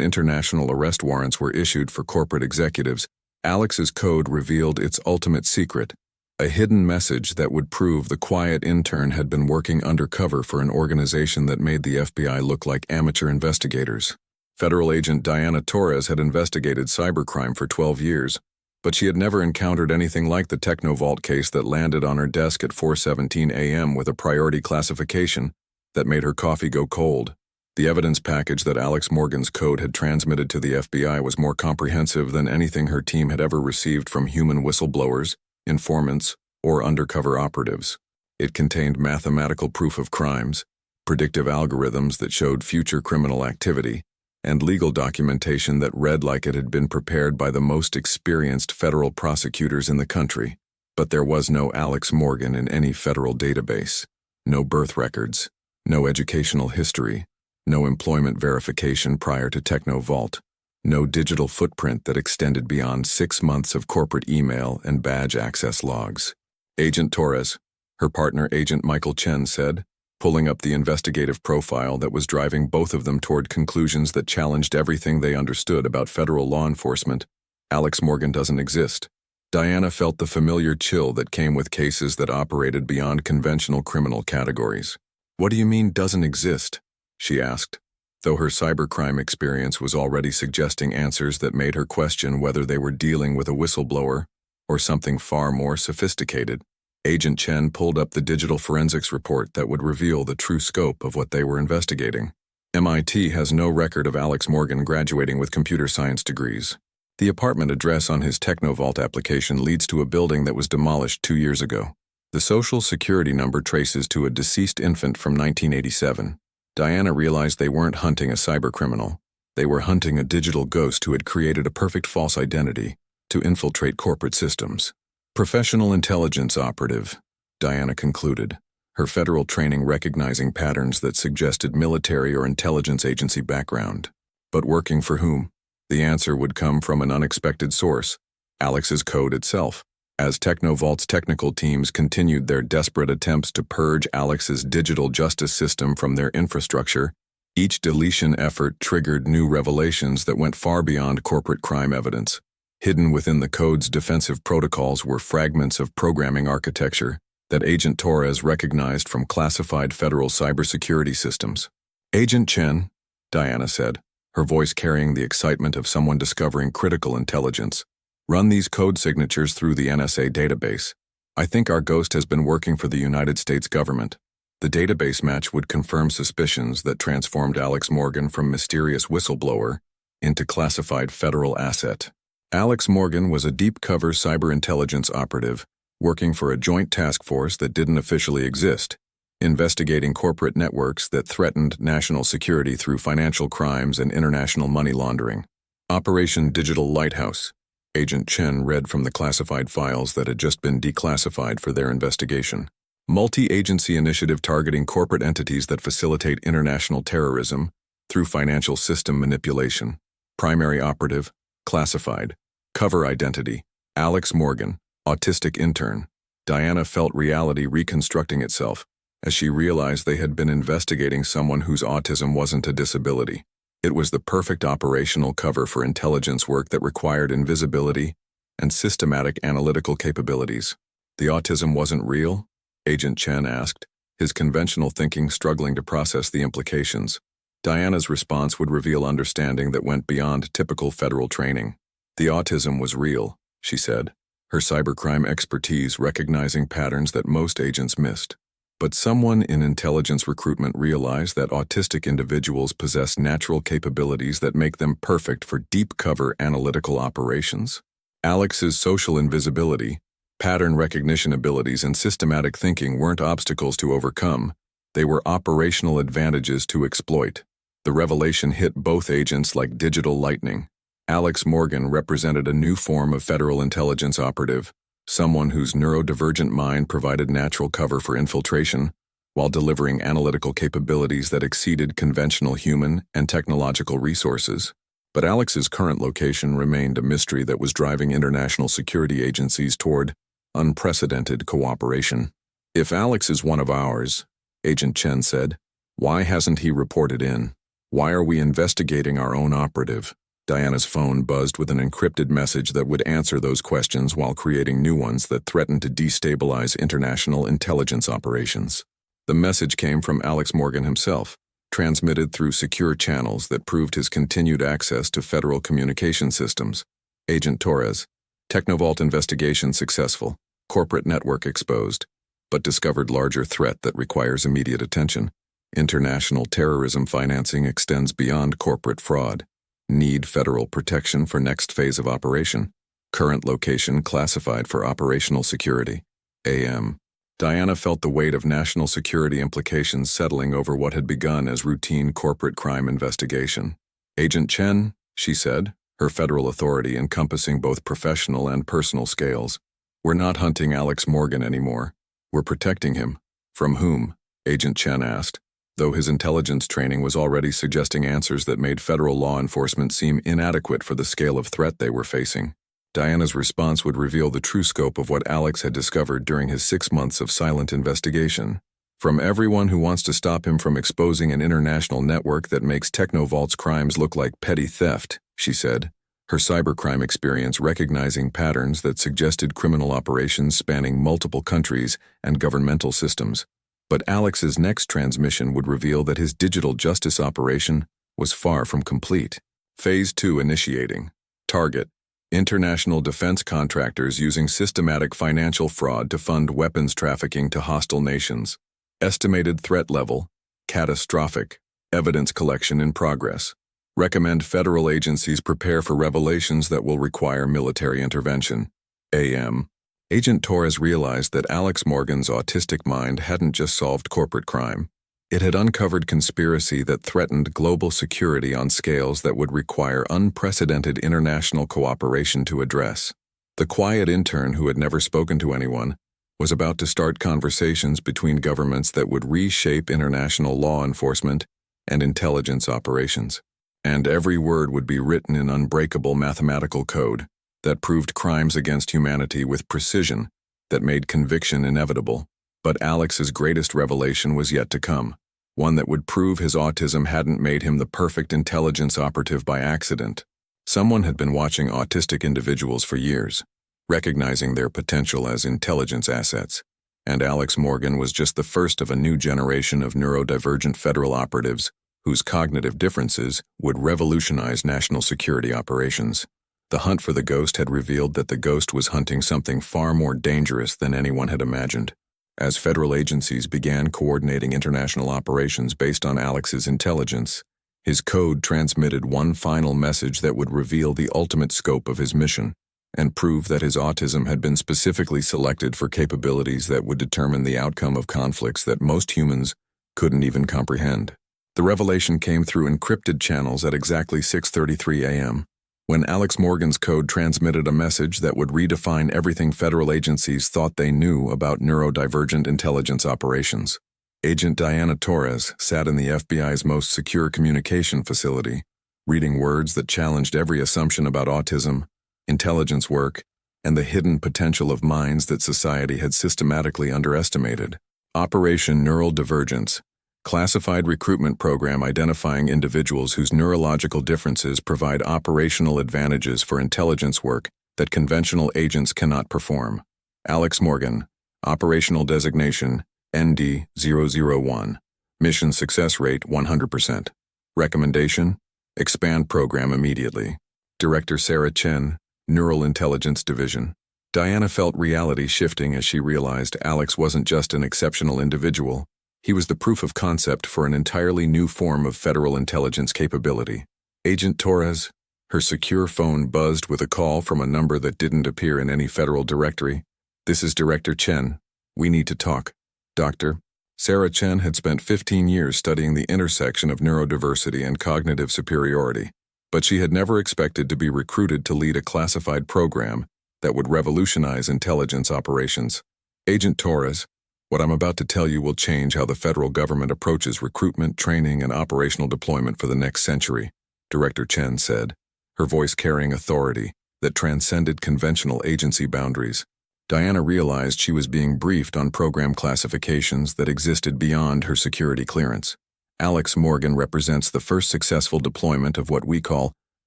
international arrest warrants were issued for corporate executives, Alex's code revealed its ultimate secret, a hidden message that would prove the quiet intern had been working undercover for an organization that made the FBI look like amateur investigators. Federal agent Diana Torres had investigated cybercrime for 12 years, but she had never encountered anything like the Technovault case that landed on her desk at 4:17 a.m. with a priority classification that made her coffee go cold. The evidence package that Alex Morgan's code had transmitted to the FBI was more comprehensive than anything her team had ever received from human whistleblowers, informants, or undercover operatives. It contained mathematical proof of crimes, predictive algorithms that showed future criminal activity, and legal documentation that read like it had been prepared by the most experienced federal prosecutors in the country. But there was no Alex Morgan in any federal database. No birth records, no educational history, no employment verification prior to Technovault, no digital footprint that extended beyond 6 months of corporate email and badge access logs. Agent Torres, her partner Agent Michael Chen said, pulling up the investigative profile that was driving both of them toward conclusions that challenged everything they understood about federal law enforcement. Alex Morgan doesn't exist. Diana felt the familiar chill that came with cases that operated beyond conventional criminal categories. "What do you mean doesn't exist?" she asked, though her cybercrime experience was already suggesting answers that made her question whether they were dealing with a whistleblower or something far more sophisticated. Agent Chen pulled up the digital forensics report that would reveal the true scope of what they were investigating. MIT has no record of Alex Morgan graduating with computer science degrees. The apartment address on his Technovault application leads to a building that was demolished 2 years ago. The social security number traces to a deceased infant from 1987. Diana realized they weren't hunting a cybercriminal. They were hunting a digital ghost who had created a perfect false identity to infiltrate corporate systems. Professional intelligence operative, Diana concluded, her federal training recognizing patterns that suggested military or intelligence agency background. But working for whom? The answer would come from an unexpected source, Alex's code itself. As Technovault's technical teams continued their desperate attempts to purge Alex's digital justice system from their infrastructure, each deletion effort triggered new revelations that went far beyond corporate crime evidence. Hidden within the code's defensive protocols were fragments of programming architecture that Agent Torres recognized from classified federal cybersecurity systems. "Agent Chen," Diana said, her voice carrying the excitement of someone discovering critical intelligence, "run these code signatures through the NSA database. I think our ghost has been working for the United States government." The database match would confirm suspicions that transformed Alex Morgan from mysterious whistleblower into classified federal asset. Alex Morgan was a deep-cover cyber intelligence operative working for a joint task force that didn't officially exist, investigating corporate networks that threatened national security through financial crimes and international money laundering. Operation Digital Lighthouse. Agent Chen read from the classified files that had just been declassified for their investigation. Multi-agency initiative targeting corporate entities that facilitate international terrorism through financial system manipulation. Primary operative, classified. Cover identity, Alex Morgan, Autistic Intern. Diana felt reality reconstructing itself as she realized they had been investigating someone whose autism wasn't a disability. It was the perfect operational cover for intelligence work that required invisibility and systematic analytical capabilities. The autism wasn't real? Agent Chen asked, his conventional thinking struggling to process the implications. Diana's response would reveal understanding that went beyond typical federal training. The autism was real, she said, her cybercrime expertise recognizing patterns that most agents missed. But someone in intelligence recruitment realized that autistic individuals possess natural capabilities that make them perfect for deep-cover analytical operations. Alex's social invisibility, pattern recognition abilities, and systematic thinking weren't obstacles to overcome. They were operational advantages to exploit. The revelation hit both agents like digital lightning. Alex Morgan represented a new form of federal intelligence operative, someone whose neurodivergent mind provided natural cover for infiltration, while delivering analytical capabilities that exceeded conventional human and technological resources. But Alex's current location remained a mystery that was driving international security agencies toward unprecedented cooperation. "If Alex is one of ours," Agent Chen said, "why hasn't he reported in? Why are we investigating our own operative?" Diana's phone buzzed with an encrypted message that would answer those questions while creating new ones that threatened to destabilize international intelligence operations. The message came from Alex Morgan himself, transmitted through secure channels that proved his continued access to federal communication systems. "Agent Torres, Technovault investigation successful, corporate network exposed, but discovered larger threat that requires immediate attention. International terrorism financing extends beyond corporate fraud. Need federal protection for next phase of operation. Current location classified for operational security. AM." Diana felt the weight of national security implications settling over what had begun as routine corporate crime investigation. "Agent Chen," she said, her federal authority encompassing both professional and personal scales, "we're not hunting Alex Morgan anymore. We're protecting him." "From whom?" Agent Chen asked, though his intelligence training was already suggesting answers that made federal law enforcement seem inadequate for the scale of threat they were facing. Diana's response would reveal the true scope of what Alex had discovered during his 6 months of silent investigation. "From everyone who wants to stop him from exposing an international network that makes Technovault's crimes look like petty theft," she said, her cybercrime experience recognizing patterns that suggested criminal operations spanning multiple countries and governmental systems. But Alex's next transmission would reveal that his digital justice operation was far from complete. Phase 2 initiating. Target: international defense contractors using systematic financial fraud to fund weapons trafficking to hostile nations. Estimated threat level: catastrophic. Evidence collection in progress. Recommend federal agencies prepare for revelations that will require military intervention. AM. Agent Torres realized that Alex Morgan's autistic mind hadn't just solved corporate crime. It had uncovered conspiracy that threatened global security on scales that would require unprecedented international cooperation to address. The quiet intern who had never spoken to anyone was about to start conversations between governments that would reshape international law enforcement and intelligence operations. And every word would be written in unbreakable mathematical code that proved crimes against humanity with precision that made conviction inevitable. But Alex's greatest revelation was yet to come, one that would prove his autism hadn't made him the perfect intelligence operative by accident. Someone had been watching autistic individuals for years, recognizing their potential as intelligence assets, and Alex Morgan was just the first of a new generation of neurodivergent federal operatives whose cognitive differences would revolutionize national security operations. The hunt for the ghost had revealed that the ghost was hunting something far more dangerous than anyone had imagined. As federal agencies began coordinating international operations based on Alex's intelligence, his code transmitted one final message that would reveal the ultimate scope of his mission and prove that his autism had been specifically selected for capabilities that would determine the outcome of conflicts that most humans couldn't even comprehend. The revelation came through encrypted channels at exactly 6:33 a.m., when Alex Morgan's code transmitted a message that would redefine everything federal agencies thought they knew about neurodivergent intelligence operations. Agent Diana Torres sat in the FBI's most secure communication facility, reading words that challenged every assumption about autism, intelligence work, and the hidden potential of minds that society had systematically underestimated. Operation Neural Divergence, classified recruitment program identifying individuals whose neurological differences provide operational advantages for intelligence work that conventional agents cannot perform. Alex Morgan, operational designation ND-001, mission success rate 100%. Recommendation: expand program immediately. Director Sarah Chen, Neural Intelligence Division. Diana felt reality shifting as she realized Alex wasn't just an exceptional individual. He was the proof of concept for an entirely new form of federal intelligence capability. Agent Torres, her secure phone buzzed with a call from a number that didn't appear in any federal directory. "This is Director Chen. We need to talk." "Doctor." Sarah Chen had spent 15 years studying the intersection of neurodiversity and cognitive superiority, but she had never expected to be recruited to lead a classified program that would revolutionize intelligence operations. "Agent Torres, what I'm about to tell you will change how the federal government approaches recruitment, training, and operational deployment for the next century," Director Chen said, her voice carrying authority that transcended conventional agency boundaries. Diana realized she was being briefed on program classifications that existed beyond her security clearance. Alex Morgan represents the first successful deployment of what we call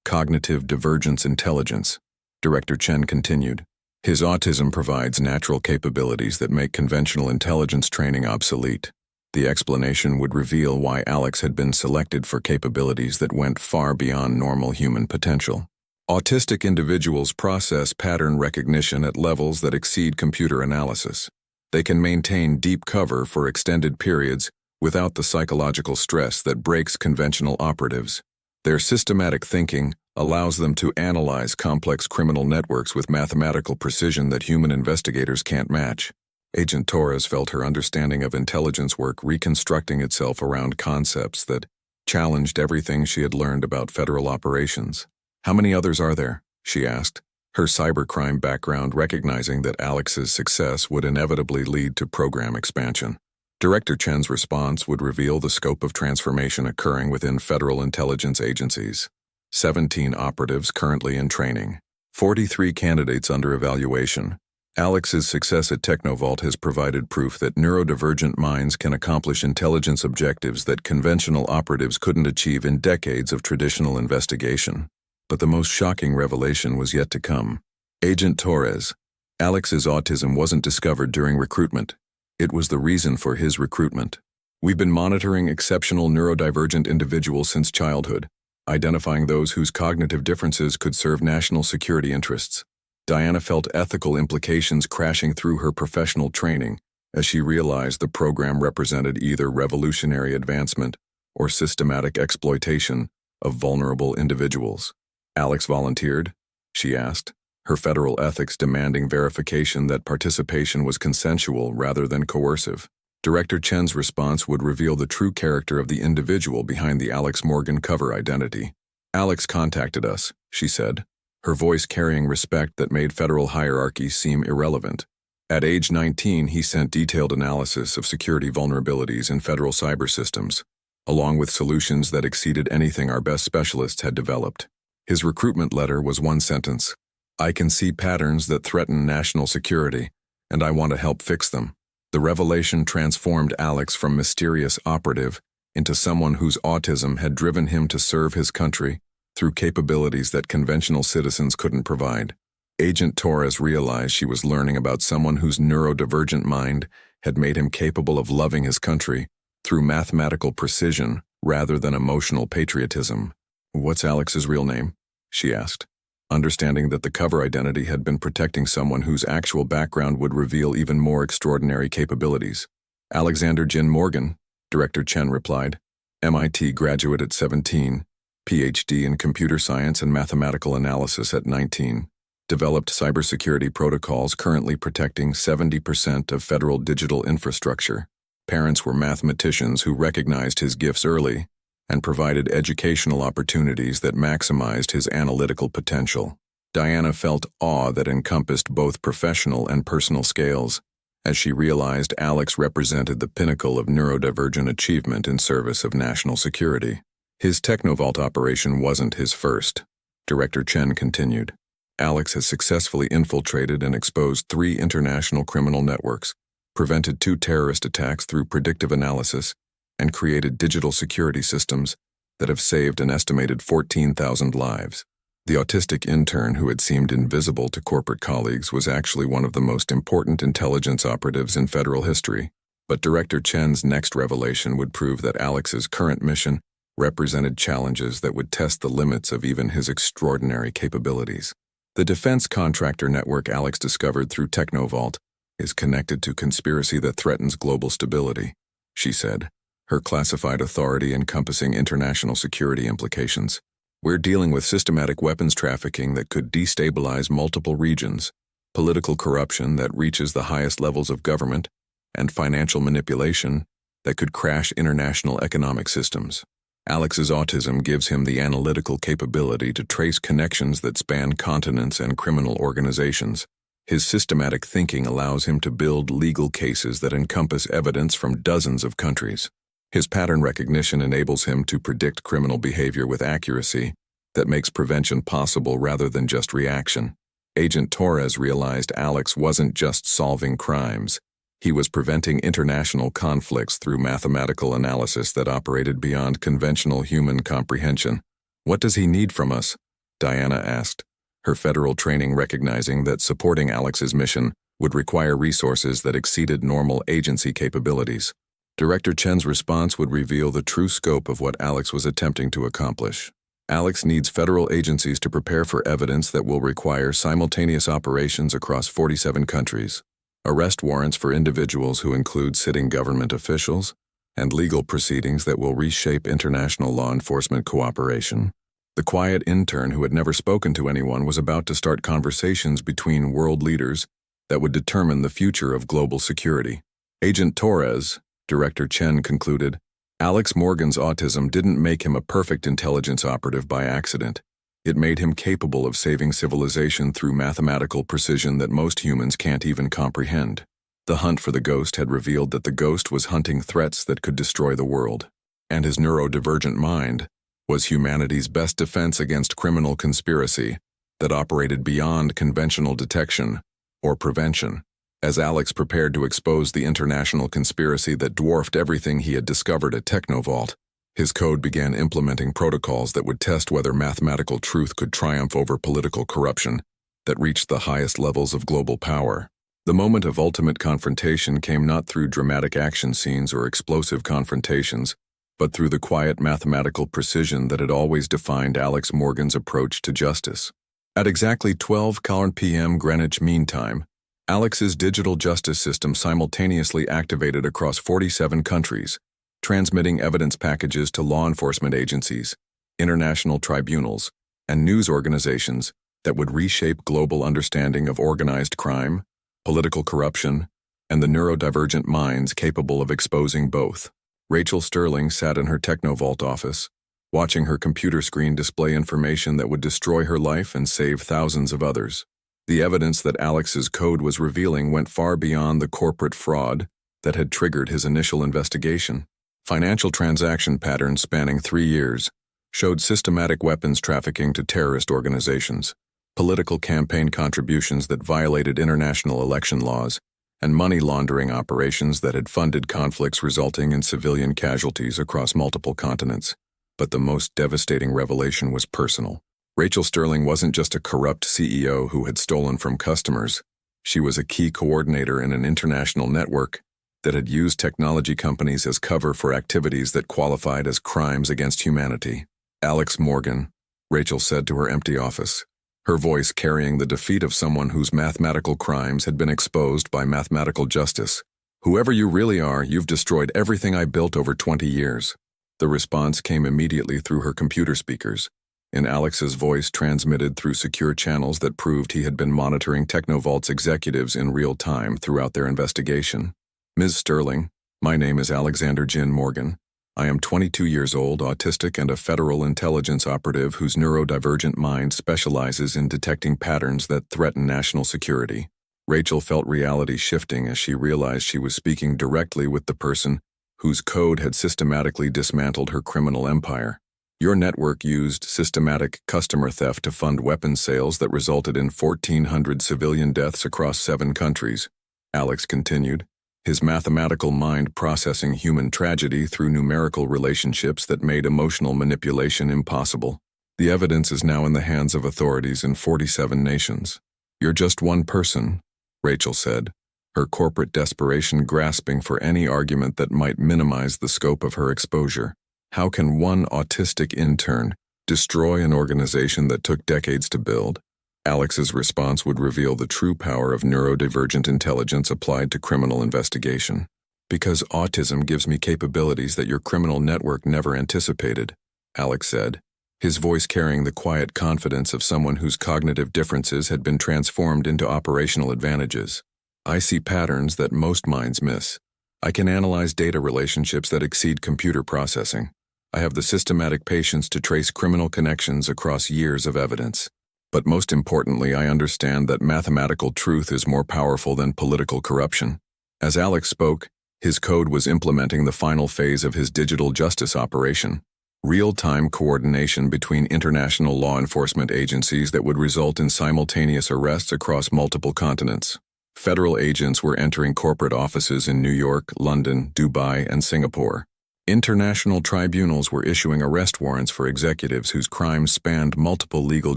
cognitive divergence intelligence. Director Chen continued. His autism provides natural capabilities that make conventional intelligence training obsolete. The explanation would reveal why Alex had been selected for capabilities that went far beyond normal human potential. Autistic individuals process pattern recognition at levels that exceed computer analysis. They can maintain deep cover for extended periods without the psychological stress that breaks conventional operatives. Their systematic thinking allows them to analyze complex criminal networks with mathematical precision that human investigators can't match. Agent Torres felt her understanding of intelligence work reconstructing itself around concepts that challenged everything she had learned about federal operations. How many others are there? She asked, her cybercrime background recognizing that Alex's success would inevitably lead to program expansion. Director Chen's response would reveal the scope of transformation occurring within federal intelligence agencies. 17 operatives currently in training. 43 candidates under evaluation. Alex's success at Technovault has provided proof that neurodivergent minds can accomplish intelligence objectives that conventional operatives couldn't achieve in decades of traditional investigation. But the most shocking revelation was yet to come. Agent Torres. Alex's autism wasn't discovered during recruitment. It was the reason for his recruitment. We've been monitoring exceptional neurodivergent individuals since childhood, identifying those whose cognitive differences could serve national security interests. Diana felt ethical implications crashing through her professional training as she realized the program represented either revolutionary advancement or systematic exploitation of vulnerable individuals. Alex volunteered? She asked, her federal ethics demanding verification that participation was consensual rather than coercive. Director Chen's response would reveal the true character of the individual behind the Alex Morgan cover identity. Alex contacted us, she said, her voice carrying respect that made federal hierarchies seem irrelevant. At age 19, he sent detailed analysis of security vulnerabilities in federal cyber systems, along with solutions that exceeded anything our best specialists had developed. His recruitment letter was one sentence. I can see patterns that threaten national security, and I want to help fix them. The revelation transformed Alex from mysterious operative into someone whose autism had driven him to serve his country through capabilities that conventional citizens couldn't provide. Agent Torres realized she was learning about someone whose neurodivergent mind had made him capable of loving his country through mathematical precision rather than emotional patriotism. What's Alex's real name? She asked, understanding that the cover identity had been protecting someone whose actual background would reveal even more extraordinary capabilities. Alexander Jin Morgan, Director Chen replied, MIT graduate at 17, PhD in computer science and mathematical analysis at 19, developed cybersecurity protocols currently protecting 70% of federal digital infrastructure. Parents were mathematicians who recognized his gifts early and provided educational opportunities that maximized his analytical potential. Diana felt awe that encompassed both professional and personal scales, as she realized Alex represented the pinnacle of neurodivergent achievement in service of national security. His Technovault operation wasn't his first. Director Chen continued. Alex has successfully infiltrated and exposed 3 international criminal networks, prevented 2 terrorist attacks through predictive analysis, and created digital security systems that have saved an estimated 14,000 lives. The autistic intern who had seemed invisible to corporate colleagues was actually one of the most important intelligence operatives in federal history. But Director Chen's next revelation would prove that Alex's current mission represented challenges that would test the limits of even his extraordinary capabilities. The defense contractor network Alex discovered through Technovault is connected to conspiracy that threatens global stability, she said, her classified authority encompassing international security implications. We're dealing with systematic weapons trafficking that could destabilize multiple regions, political corruption that reaches the highest levels of government, and financial manipulation that could crash international economic systems. Alex's autism gives him the analytical capability to trace connections that span continents and criminal organizations. His systematic thinking allows him to build legal cases that encompass evidence from dozens of countries. His pattern recognition enables him to predict criminal behavior with accuracy that makes prevention possible rather than just reaction. Agent Torres realized Alex wasn't just solving crimes. He was preventing international conflicts through mathematical analysis that operated beyond conventional human comprehension. "What does he need from us?" Diana asked, her federal training recognizing that supporting Alex's mission would require resources that exceeded normal agency capabilities. Director Chen's response would reveal the true scope of what Alex was attempting to accomplish. Alex needs federal agencies to prepare for evidence that will require simultaneous operations across 47 countries, arrest warrants for individuals who include sitting government officials, and legal proceedings that will reshape international law enforcement cooperation. The quiet intern who had never spoken to anyone was about to start conversations between world leaders that would determine the future of global security. Agent Torres, Director Chen concluded, Alex Morgan's autism didn't make him a perfect intelligence operative by accident. It made him capable of saving civilization through mathematical precision that most humans can't even comprehend. The hunt for the ghost had revealed that the ghost was hunting threats that could destroy the world, and his neurodivergent mind was humanity's best defense against criminal conspiracy that operated beyond conventional detection or prevention. As Alex prepared to expose the international conspiracy that dwarfed everything he had discovered at Technovault, his code began implementing protocols that would test whether mathematical truth could triumph over political corruption that reached the highest levels of global power. The moment of ultimate confrontation came not through dramatic action scenes or explosive confrontations, but through the quiet mathematical precision that had always defined Alex Morgan's approach to justice. At exactly 12 p.m. Greenwich Mean Time, Alex's digital justice system simultaneously activated across 47 countries, transmitting evidence packages to law enforcement agencies, international tribunals, and news organizations that would reshape global understanding of organized crime, political corruption, and the neurodivergent minds capable of exposing both. Rachel Sterling sat in her Technovault office, watching her computer screen display information that would destroy her life and save thousands of others. The evidence that Alex's code was revealing went far beyond the corporate fraud that had triggered his initial investigation. Financial transaction patterns spanning 3 years showed systematic weapons trafficking to terrorist organizations, political campaign contributions that violated international election laws, and money laundering operations that had funded conflicts resulting in civilian casualties across multiple continents. But the most devastating revelation was personal. Rachel Sterling wasn't just a corrupt CEO who had stolen from customers. She was a key coordinator in an international network that had used technology companies as cover for activities that qualified as crimes against humanity. "Alex Morgan," Rachel said to her empty office, her voice carrying the defeat of someone whose mathematical crimes had been exposed by mathematical justice. "Whoever you really are, you've destroyed everything I built over 20 years. The response came immediately through her computer speakers, in Alex's voice transmitted through secure channels that proved he had been monitoring Technovault's executives in real time throughout their investigation. "Ms. Sterling, my name is Alexander Jin Morgan. I am 22 years old, autistic, and a federal intelligence operative whose neurodivergent mind specializes in detecting patterns that threaten national security." Rachel felt reality shifting as she realized she was speaking directly with the person whose code had systematically dismantled her criminal empire. "Your network used systematic customer theft to fund weapons sales that resulted in 1,400 civilian deaths across 7 countries, Alex continued, his mathematical mind processing human tragedy through numerical relationships that made emotional manipulation impossible. "The evidence is now in the hands of authorities in 47 nations. You're just one person," Rachel said, her corporate desperation grasping for any argument that might minimize the scope of her exposure. "How can one autistic intern destroy an organization that took decades to build?" Alex's response would reveal the true power of neurodivergent intelligence applied to criminal investigation. "Because autism gives me capabilities that your criminal network never anticipated," Alex said, his voice carrying the quiet confidence of someone whose cognitive differences had been transformed into operational advantages. "I see patterns that most minds miss. I can analyze data relationships that exceed computer processing. I have the systematic patience to trace criminal connections across years of evidence. But most importantly, I understand that mathematical truth is more powerful than political corruption." As Alex spoke, his code was implementing the final phase of his digital justice operation, real-time coordination between international law enforcement agencies that would result in simultaneous arrests across multiple continents. Federal agents were entering corporate offices in New York, London, Dubai, and Singapore. International tribunals were issuing arrest warrants for executives whose crimes spanned multiple legal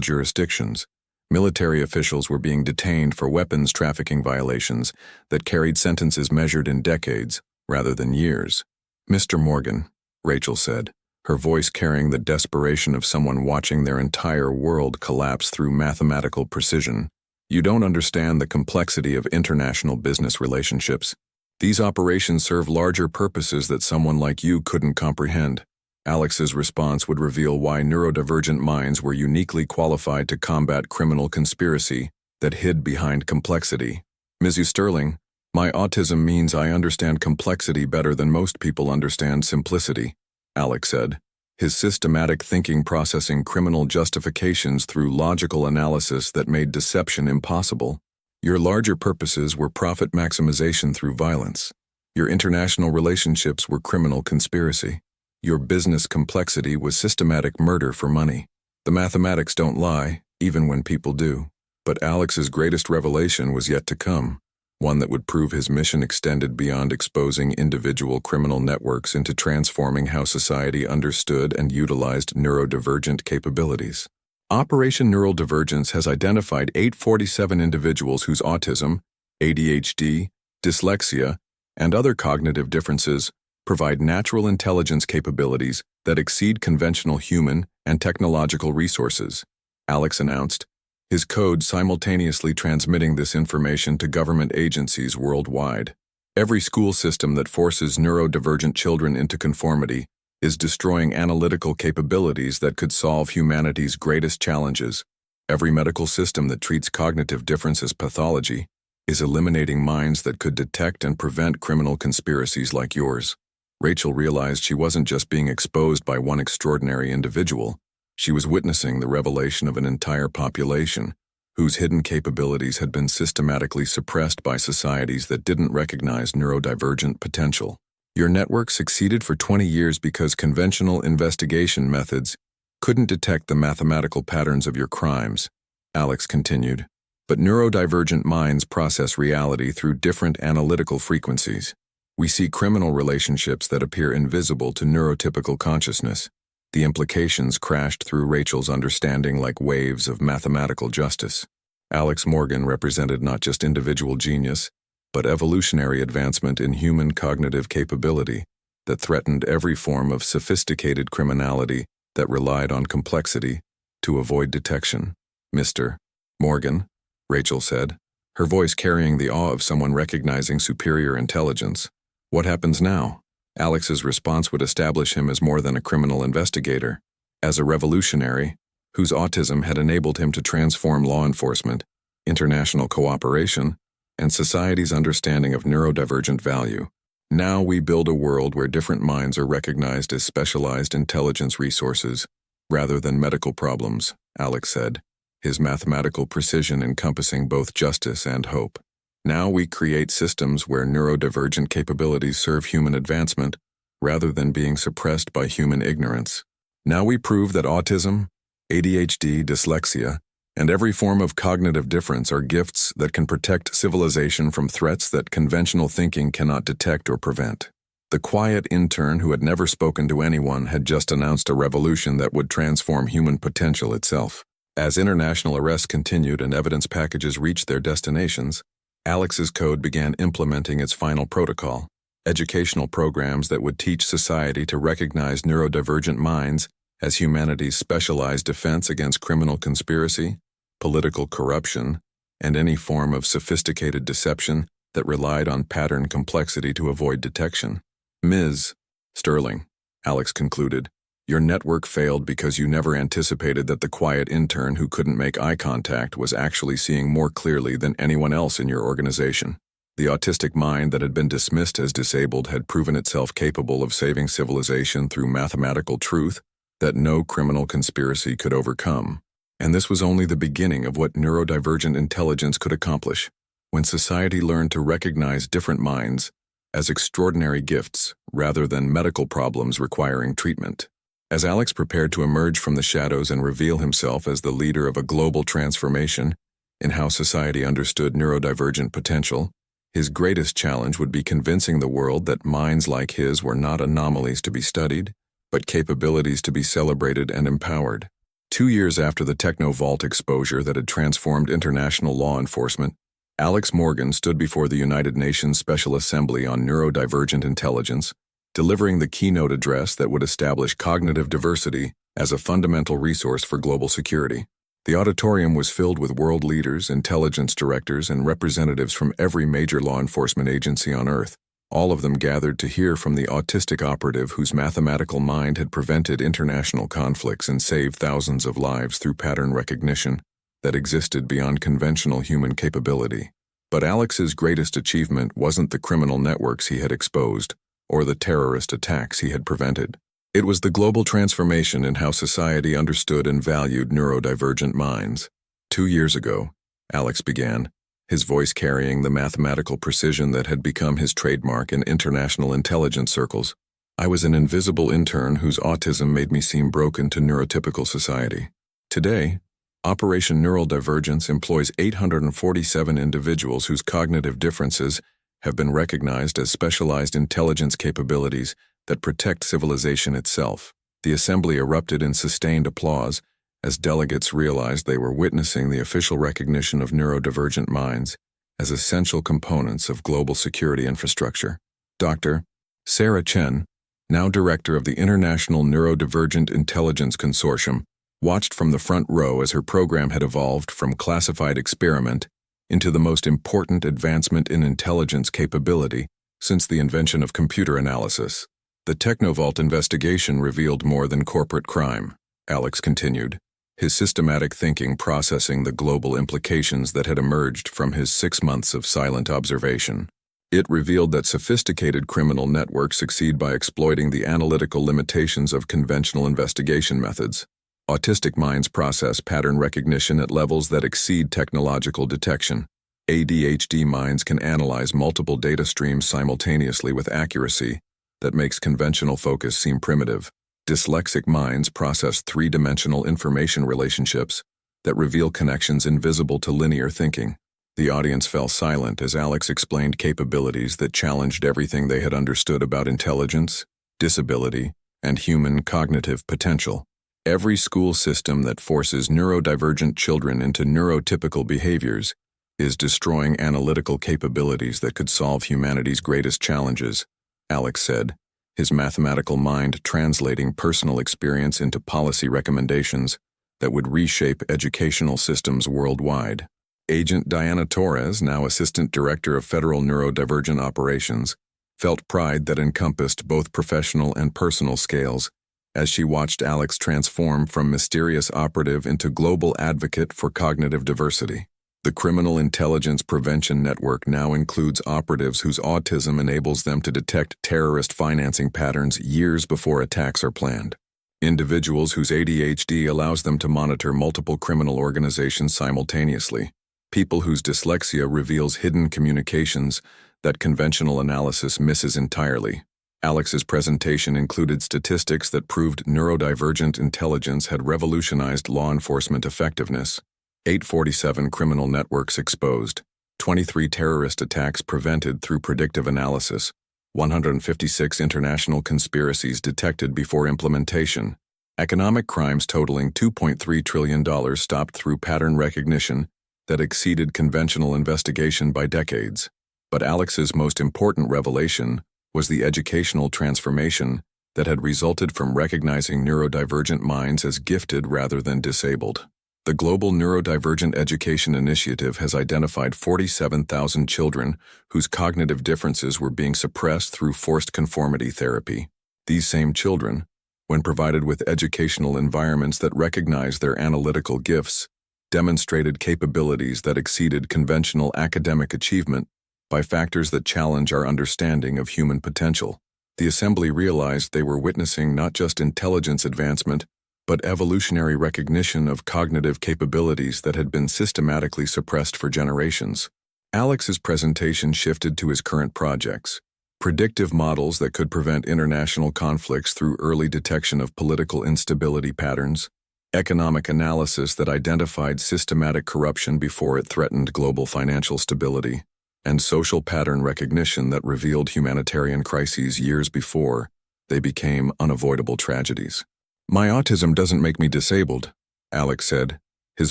jurisdictions. Military officials were being detained for weapons trafficking violations that carried sentences measured in decades rather than years. "Mr. Morgan," Rachel said, her voice carrying the desperation of someone watching their entire world collapse through mathematical precision, "you don't understand the complexity of international business relationships. These operations serve larger purposes that someone like you couldn't comprehend." Alex's response would reveal why neurodivergent minds were uniquely qualified to combat criminal conspiracy that hid behind complexity. "Ms. Sterling, my autism means I understand complexity better than most people understand simplicity," Alex said, his systematic thinking processing criminal justifications through logical analysis that made deception impossible. "Your larger purposes were profit maximization through violence. Your international relationships were criminal conspiracy. Your business complexity was systematic murder for money. The mathematics don't lie, even when people do." But Alex's greatest revelation was yet to come, one that would prove his mission extended beyond exposing individual criminal networks into transforming how society understood and utilized neurodivergent capabilities. Operation Neural Divergence has identified 847 individuals whose autism, ADHD, dyslexia, and other cognitive differences provide natural intelligence capabilities that exceed conventional human and technological resources, Alex announced, his code simultaneously transmitting this information to government agencies worldwide. "Every school system that forces neurodivergent children into conformity is destroying analytical capabilities that could solve humanity's greatest challenges. Every medical system that treats cognitive difference as pathology is eliminating minds that could detect and prevent criminal conspiracies like yours." Rachel realized she wasn't just being exposed by one extraordinary individual. She was witnessing the revelation of an entire population whose hidden capabilities had been systematically suppressed by societies that didn't recognize neurodivergent potential. "Your network succeeded for 20 years because conventional investigation methods couldn't detect the mathematical patterns of your crimes," Alex continued. "But neurodivergent minds process reality through different analytical frequencies. We see criminal relationships that appear invisible to neurotypical consciousness." The implications crashed through Rachel's understanding like waves of mathematical justice. Alex Morgan represented not just individual genius, but evolutionary advancement in human cognitive capability that threatened every form of sophisticated criminality that relied on complexity to avoid detection. "Mr. Morgan," Rachel said, her voice carrying the awe of someone recognizing superior intelligence. "What happens now?" Alex's response would establish him as more than a criminal investigator, as a revolutionary whose autism had enabled him to transform law enforcement, international cooperation, and society's understanding of neurodivergent value. "Now we build a world where different minds are recognized as specialized intelligence resources rather than medical problems," Alex said, his mathematical precision encompassing both justice and hope. "Now we create systems where neurodivergent capabilities serve human advancement rather than being suppressed by human ignorance. Now we prove that autism, ADHD, dyslexia, and every form of cognitive difference are gifts that can protect civilization from threats that conventional thinking cannot detect or prevent." The quiet intern who had never spoken to anyone had just announced a revolution that would transform human potential itself. As international arrests continued and evidence packages reached their destinations, Alex's code began implementing its final protocol, educational programs that would teach society to recognize neurodivergent minds as humanity's specialized defense against criminal conspiracy, political corruption, and any form of sophisticated deception that relied on pattern complexity to avoid detection. "Ms. Sterling," Alex concluded, "your network failed because you never anticipated that the quiet intern who couldn't make eye contact was actually seeing more clearly than anyone else in your organization. The autistic mind that had been dismissed as disabled had proven itself capable of saving civilization through mathematical truth that no criminal conspiracy could overcome. And this was only the beginning of what neurodivergent intelligence could accomplish. When society learned to recognize different minds as extraordinary gifts rather than medical problems requiring treatment, As Alex prepared to emerge from the shadows and reveal himself as the leader of a global transformation in how society understood neurodivergent potential, his greatest challenge would be convincing the world that minds like his were not anomalies to be studied, but capabilities to be celebrated and empowered. 2 years after the Techno-Vault exposure that had transformed international law enforcement, Alex Morgan stood before the United Nations Special Assembly on Neurodivergent Intelligence, delivering the keynote address that would establish cognitive diversity as a fundamental resource for global security. The auditorium was filled with world leaders, intelligence directors, and representatives from every major law enforcement agency on Earth, all of them gathered to hear from the autistic operative whose mathematical mind had prevented international conflicts and saved thousands of lives through pattern recognition that existed beyond conventional human capability. But Alex's greatest achievement wasn't the criminal networks he had exposed or the terrorist attacks he had prevented. It was the global transformation in how society understood and valued neurodivergent minds. 2 years ago, Alex began, his voice carrying the mathematical precision that had become his trademark in international intelligence circles. I was an invisible intern whose autism made me seem broken to neurotypical society. Today, Operation Neural Divergence employs 847 individuals whose cognitive differences have been recognized as specialized intelligence capabilities that protect civilization itself. The assembly erupted in sustained applause as delegates realized they were witnessing the official recognition of neurodivergent minds as essential components of global security infrastructure. Dr. Sarah Chen, now director of the International Neurodivergent Intelligence Consortium, watched from the front row as her program had evolved from classified experiment into the most important advancement in intelligence capability since the invention of computer analysis. The Techno-Vault investigation revealed more than corporate crime, Alex continued, his systematic thinking processing the global implications that had emerged from his 6 months of silent observation. It revealed that sophisticated criminal networks succeed by exploiting the analytical limitations of conventional investigation methods. Autistic minds process pattern recognition at levels that exceed technological detection. ADHD minds can analyze multiple data streams simultaneously with accuracy that makes conventional focus seem primitive. Dyslexic minds process three-dimensional information relationships that reveal connections invisible to linear thinking. The audience fell silent as Alex explained capabilities that challenged everything they had understood about intelligence, disability, and human cognitive potential. Every school system that forces neurodivergent children into neurotypical behaviors is destroying analytical capabilities that could solve humanity's greatest challenges, Alex said, his mathematical mind translating personal experience into policy recommendations that would reshape educational systems worldwide. Agent Diana Torres, now Assistant Director of Federal Neurodivergent Operations, felt pride that encompassed both professional and personal scales as she watched Alex transform from mysterious operative into global advocate for cognitive diversity. The Criminal Intelligence Prevention Network now includes operatives whose autism enables them to detect terrorist financing patterns years before attacks are planned. Individuals whose ADHD allows them to monitor multiple criminal organizations simultaneously. People whose dyslexia reveals hidden communications that conventional analysis misses entirely. Alex's presentation included statistics that proved neurodivergent intelligence had revolutionized law enforcement effectiveness. 847 criminal networks exposed, 23 terrorist attacks prevented through predictive analysis, 156 international conspiracies detected before implementation, economic crimes totaling $2.3 trillion stopped through pattern recognition that exceeded conventional investigation by decades. But Alex's most important revelation was the educational transformation that had resulted from recognizing neurodivergent minds as gifted rather than disabled. The Global Neurodivergent Education Initiative has identified 47,000 children whose cognitive differences were being suppressed through forced conformity therapy. These same children, when provided with educational environments that recognize their analytical gifts, demonstrated capabilities that exceeded conventional academic achievement by factors that challenge our understanding of human potential. The assembly realized they were witnessing not just intelligence advancement, but evolutionary recognition of cognitive capabilities that had been systematically suppressed for generations. Alex's presentation shifted to his current projects, predictive models that could prevent international conflicts through early detection of political instability patterns, economic analysis that identified systematic corruption before it threatened global financial stability, and social pattern recognition that revealed humanitarian crises years before they became unavoidable tragedies. "My autism doesn't make me disabled," Alex said, his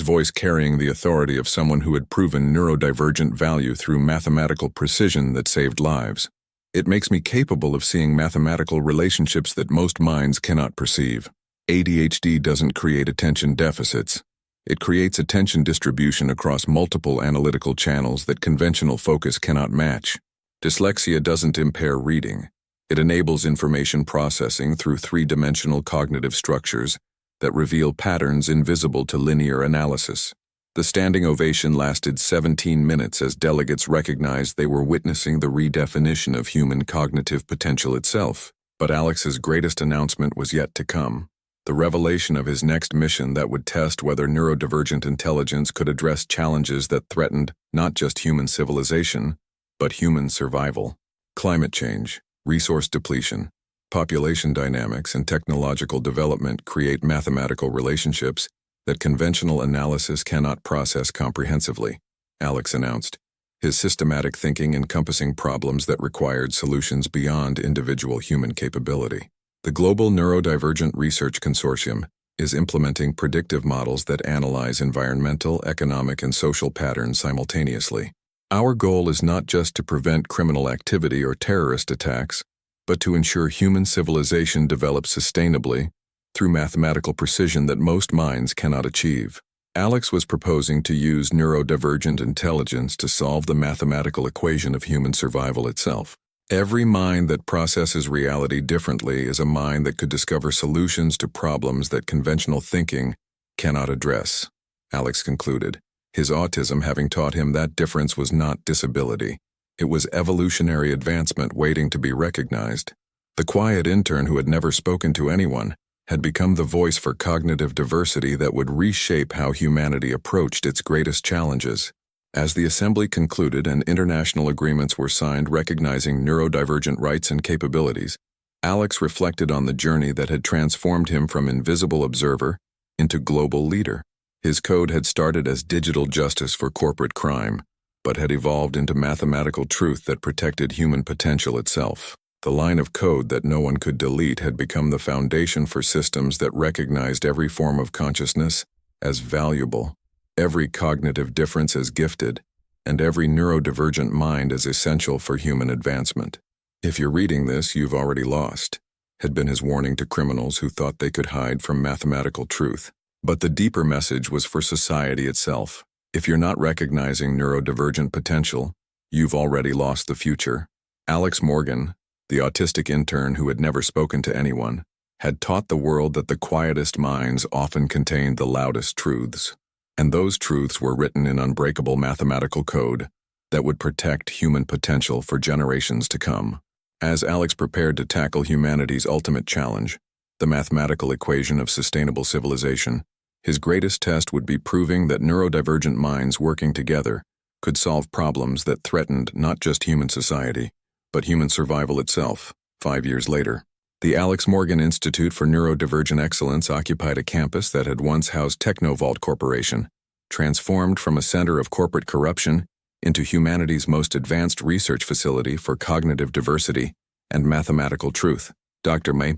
voice carrying the authority of someone who had proven neurodivergent value through mathematical precision that saved lives. "It makes me capable of seeing mathematical relationships that most minds cannot perceive. ADHD doesn't create attention deficits. It creates attention distribution across multiple analytical channels that conventional focus cannot match. Dyslexia doesn't impair reading. It enables information processing through three-dimensional cognitive structures that reveal patterns invisible to linear analysis." The standing ovation lasted 17 minutes as delegates recognized they were witnessing the redefinition of human cognitive potential itself. But Alex's greatest announcement was yet to come. The revelation of his next mission that would test whether neurodivergent intelligence could address challenges that threatened not just human civilization, but human survival. Climate change, resource depletion, population dynamics, and technological development create mathematical relationships that conventional analysis cannot process comprehensively, Alex announced, his systematic thinking encompassing problems that required solutions beyond individual human capability. The Global Neurodivergent Research Consortium is implementing predictive models that analyze environmental, economic, and social patterns simultaneously. "Our goal is not just to prevent criminal activity or terrorist attacks, but to ensure human civilization develops sustainably through mathematical precision that most minds cannot achieve." Alex was proposing to use neurodivergent intelligence to solve the mathematical equation of human survival itself. Every mind that processes reality differently is a mind that could discover solutions to problems that conventional thinking cannot address, Alex concluded, his autism having taught him that difference was not disability. It was evolutionary advancement waiting to be recognized. The quiet intern who had never spoken to anyone had become the voice for cognitive diversity that would reshape how humanity approached its greatest challenges. As the assembly concluded and international agreements were signed recognizing neurodivergent rights and capabilities, Alex reflected on the journey that had transformed him from invisible observer into global leader. His code had started as digital justice for corporate crime, but had evolved into mathematical truth that protected human potential itself. The line of code that no one could delete had become the foundation for systems that recognized every form of consciousness as valuable, every cognitive difference as gifted, and every neurodivergent mind as essential for human advancement. "If you're reading this, you've already lost," had been his warning to criminals who thought they could hide from mathematical truth. But the deeper message was for society itself. If you're not recognizing neurodivergent potential, you've already lost the future. Alex Morgan, the autistic intern who had never spoken to anyone, had taught the world that the quietest minds often contained the loudest truths. And those truths were written in unbreakable mathematical code that would protect human potential for generations to come. As Alex prepared to tackle humanity's ultimate challenge, the mathematical equation of sustainable civilization, his greatest test would be proving that neurodivergent minds working together could solve problems that threatened not just human society, but human survival itself. 5 years later, the Alex Morgan Institute for Neurodivergent Excellence occupied a campus that had once housed Technovault Corporation, transformed from a center of corporate corruption into humanity's most advanced research facility for cognitive diversity and mathematical truth. Dr. May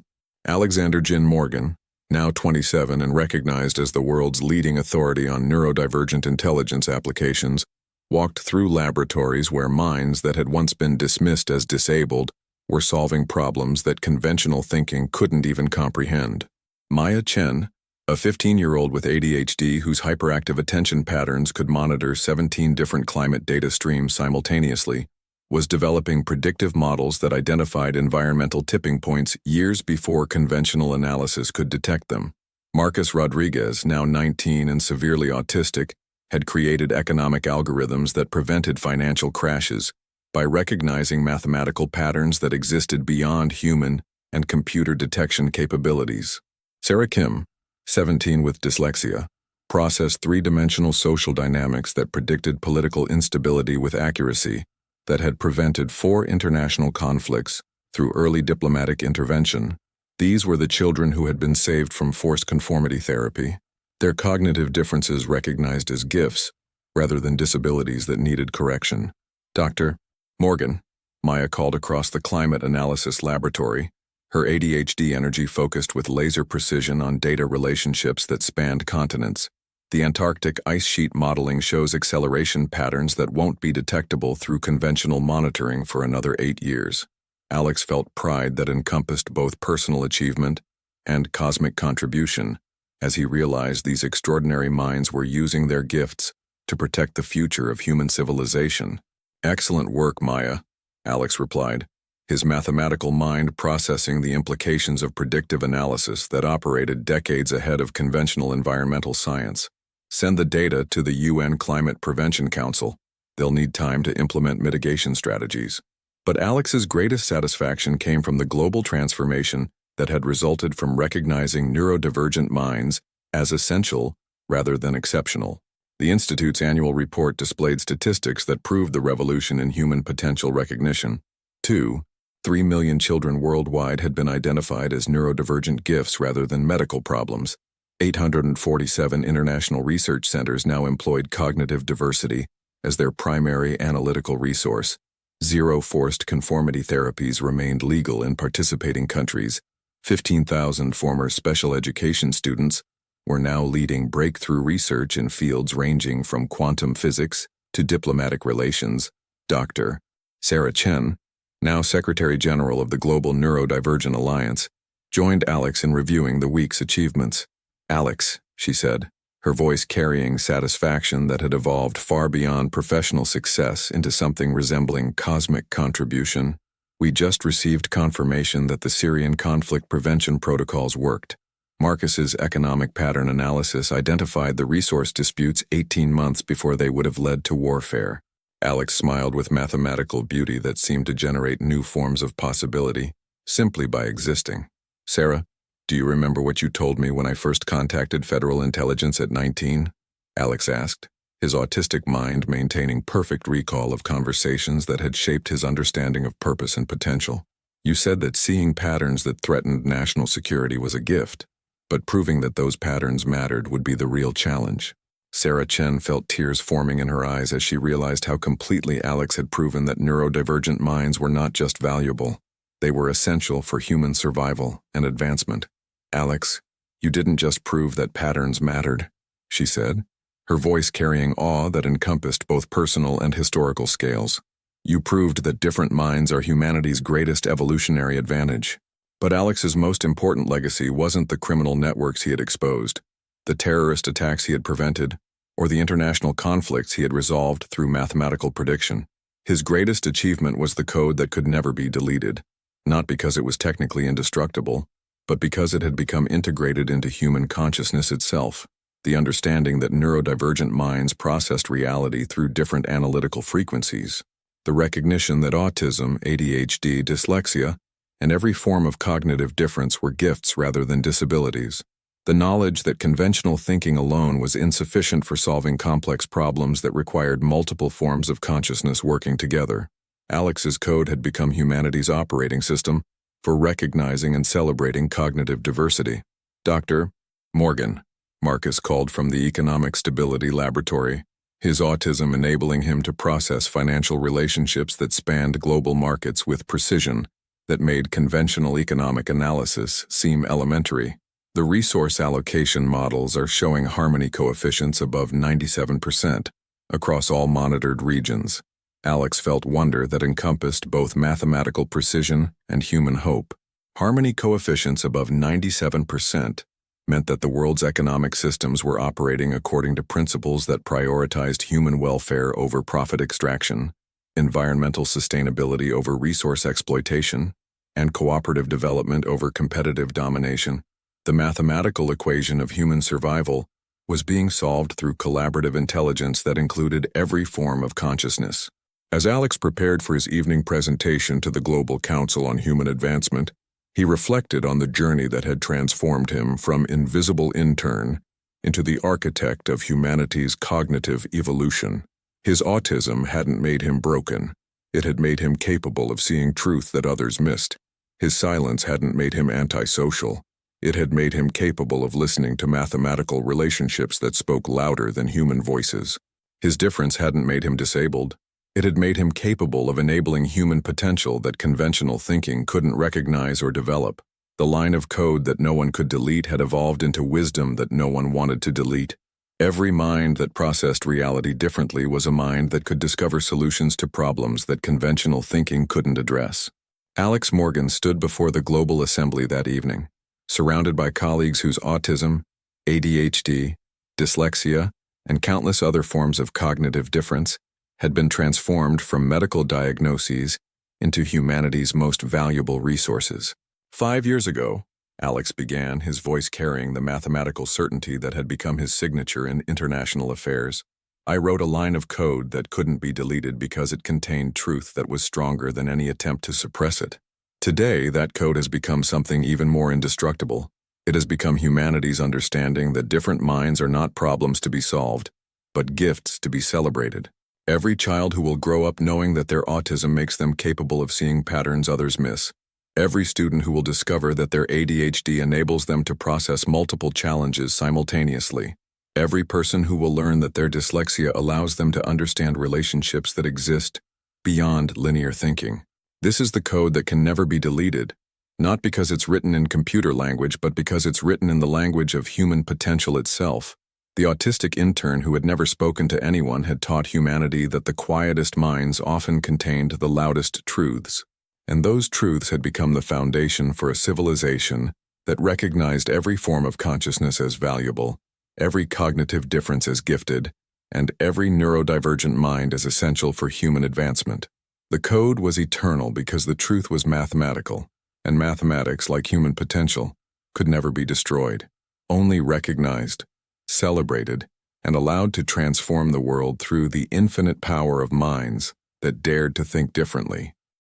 Alexander Jin Morgan, now 27 and recognized as the world's leading authority on neurodivergent intelligence applications, walked through laboratories where minds that had once been dismissed as disabled were solving problems that conventional thinking couldn't even comprehend. Maya Chen, a 15-year-old with ADHD whose hyperactive attention patterns could monitor 17 different climate data streams simultaneously, was developing predictive models that identified environmental tipping points years before conventional analysis could detect them. Marcus Rodriguez, now 19 and severely autistic, had created economic algorithms that prevented financial crashes by recognizing mathematical patterns that existed beyond human and computer detection capabilities. Sarah Kim, 17 with dyslexia, processed three-dimensional social dynamics that predicted political instability with accuracy that had prevented 4 international conflicts through early diplomatic intervention. These were the children who had been saved from forced conformity therapy, their cognitive differences recognized as gifts rather than disabilities that needed correction. Dr. Morgan, Maya called across the climate analysis laboratory, her ADHD energy focused with laser precision on data relationships that spanned continents. The Antarctic ice sheet modeling shows acceleration patterns that won't be detectable through conventional monitoring for another 8 years. Alex felt pride that encompassed both personal achievement and cosmic contribution, as he realized these extraordinary minds were using their gifts to protect the future of human civilization. "Excellent work, Maya," Alex replied, his mathematical mind processing the implications of predictive analysis that operated decades ahead of conventional environmental science. "Send the data to the UN Climate Prevention Council. They'll need time to implement mitigation strategies." But Alex's greatest satisfaction came from the global transformation that had resulted from recognizing neurodivergent minds as essential rather than exceptional. The Institute's annual report displayed statistics that proved the revolution in human potential recognition. 3 million children worldwide had been identified as neurodivergent gifts rather than medical problems. 847 international research centers now employed cognitive diversity as their primary analytical resource. 0 forced conformity therapies remained legal in participating countries. 15,000 former special education students were now leading breakthrough research in fields ranging from quantum physics to diplomatic relations. Dr. Sarah Chen, now Secretary General of the Global Neurodivergent Alliance, joined Alex in reviewing the week's achievements. "Alex," she said, her voice carrying satisfaction that had evolved far beyond professional success into something resembling cosmic contribution, "we just received confirmation that the Syrian conflict prevention protocols worked. Marcus's economic pattern analysis identified the resource disputes 18 months before they would have led to warfare." Alex smiled with mathematical beauty that seemed to generate new forms of possibility, simply by existing. "Sarah, do you remember what you told me when I first contacted Federal Intelligence at 19? Alex asked, his autistic mind maintaining perfect recall of conversations that had shaped his understanding of purpose and potential. "You said that seeing patterns that threatened national security was a gift, but proving that those patterns mattered would be the real challenge." Sarah Chen felt tears forming in her eyes as she realized how completely Alex had proven that neurodivergent minds were not just valuable. They were essential for human survival and advancement. "Alex, you didn't just prove that patterns mattered," she said, her voice carrying awe that encompassed both personal and historical scales. "You proved that different minds are humanity's greatest evolutionary advantage." But Alex's most important legacy wasn't the criminal networks he had exposed, the terrorist attacks he had prevented, or the international conflicts he had resolved through mathematical prediction. His greatest achievement was the code that could never be deleted, not because it was technically indestructible, but because it had become integrated into human consciousness itself. The understanding that neurodivergent minds processed reality through different analytical frequencies. The recognition that autism, ADHD, dyslexia, and every form of cognitive difference were gifts rather than disabilities. The knowledge that conventional thinking alone was insufficient for solving complex problems that required multiple forms of consciousness working together. Alex's code had become humanity's operating system for recognizing and celebrating cognitive diversity. "Dr. Morgan," Marcus called from the Economic Stability Laboratory, his autism enabling him to process financial relationships that spanned global markets with precision that made conventional economic analysis seem elementary. "The resource allocation models are showing harmony coefficients above 97% across all monitored regions." Alex felt wonder that encompassed both mathematical precision and human hope. Harmony coefficients above 97% meant that the world's economic systems were operating according to principles that prioritized human welfare over profit extraction, environmental sustainability over resource exploitation, and cooperative development over competitive domination. The mathematical equation of human survival was being solved through collaborative intelligence that included every form of consciousness. As Alex prepared for his evening presentation to the Global Council on Human Advancement, he reflected on the journey that had transformed him from invisible intern into the architect of humanity's cognitive evolution. His autism hadn't made him broken. It had made him capable of seeing truth that others missed. His silence hadn't made him antisocial. It had made him capable of listening to mathematical relationships that spoke louder than human voices. His difference hadn't made him disabled. It had made him capable of enabling human potential that conventional thinking couldn't recognize or develop. The line of code that no one could delete had evolved into wisdom that no one wanted to delete. Every mind that processed reality differently was a mind that could discover solutions to problems that conventional thinking couldn't address. Alex Morgan stood before the global assembly that evening, surrounded by colleagues whose autism, ADHD, dyslexia, and countless other forms of cognitive difference had been transformed from medical diagnoses into humanity's most valuable resources. 5 years ago, Alex began, his voice carrying the mathematical certainty that had become his signature in international affairs. I wrote a line of code that couldn't be deleted because it contained truth that was stronger than any attempt to suppress it. Today, that code has become something even more indestructible. It has become humanity's understanding that different minds are not problems to be solved, but gifts to be celebrated. Every child who will grow up knowing that their autism makes them capable of seeing patterns others miss. Every student who will discover that their ADHD enables them to process multiple challenges simultaneously. Every person who will learn that their dyslexia allows them to understand relationships that exist beyond linear thinking. This is the code that can never be deleted, not because it's written in computer language, but because it's written in the language of human potential itself. The autistic intern who had never spoken to anyone had taught humanity that the quietest minds often contained the loudest truths. And those truths had become the foundation for a civilization that recognized every form of consciousness as valuable, every cognitive difference as gifted, and every neurodivergent mind as essential for human advancement. The code was eternal because the truth was mathematical, and mathematics, like human potential, could never be destroyed, only recognized, celebrated, and allowed to transform the world through the infinite power of minds that dared to think differently.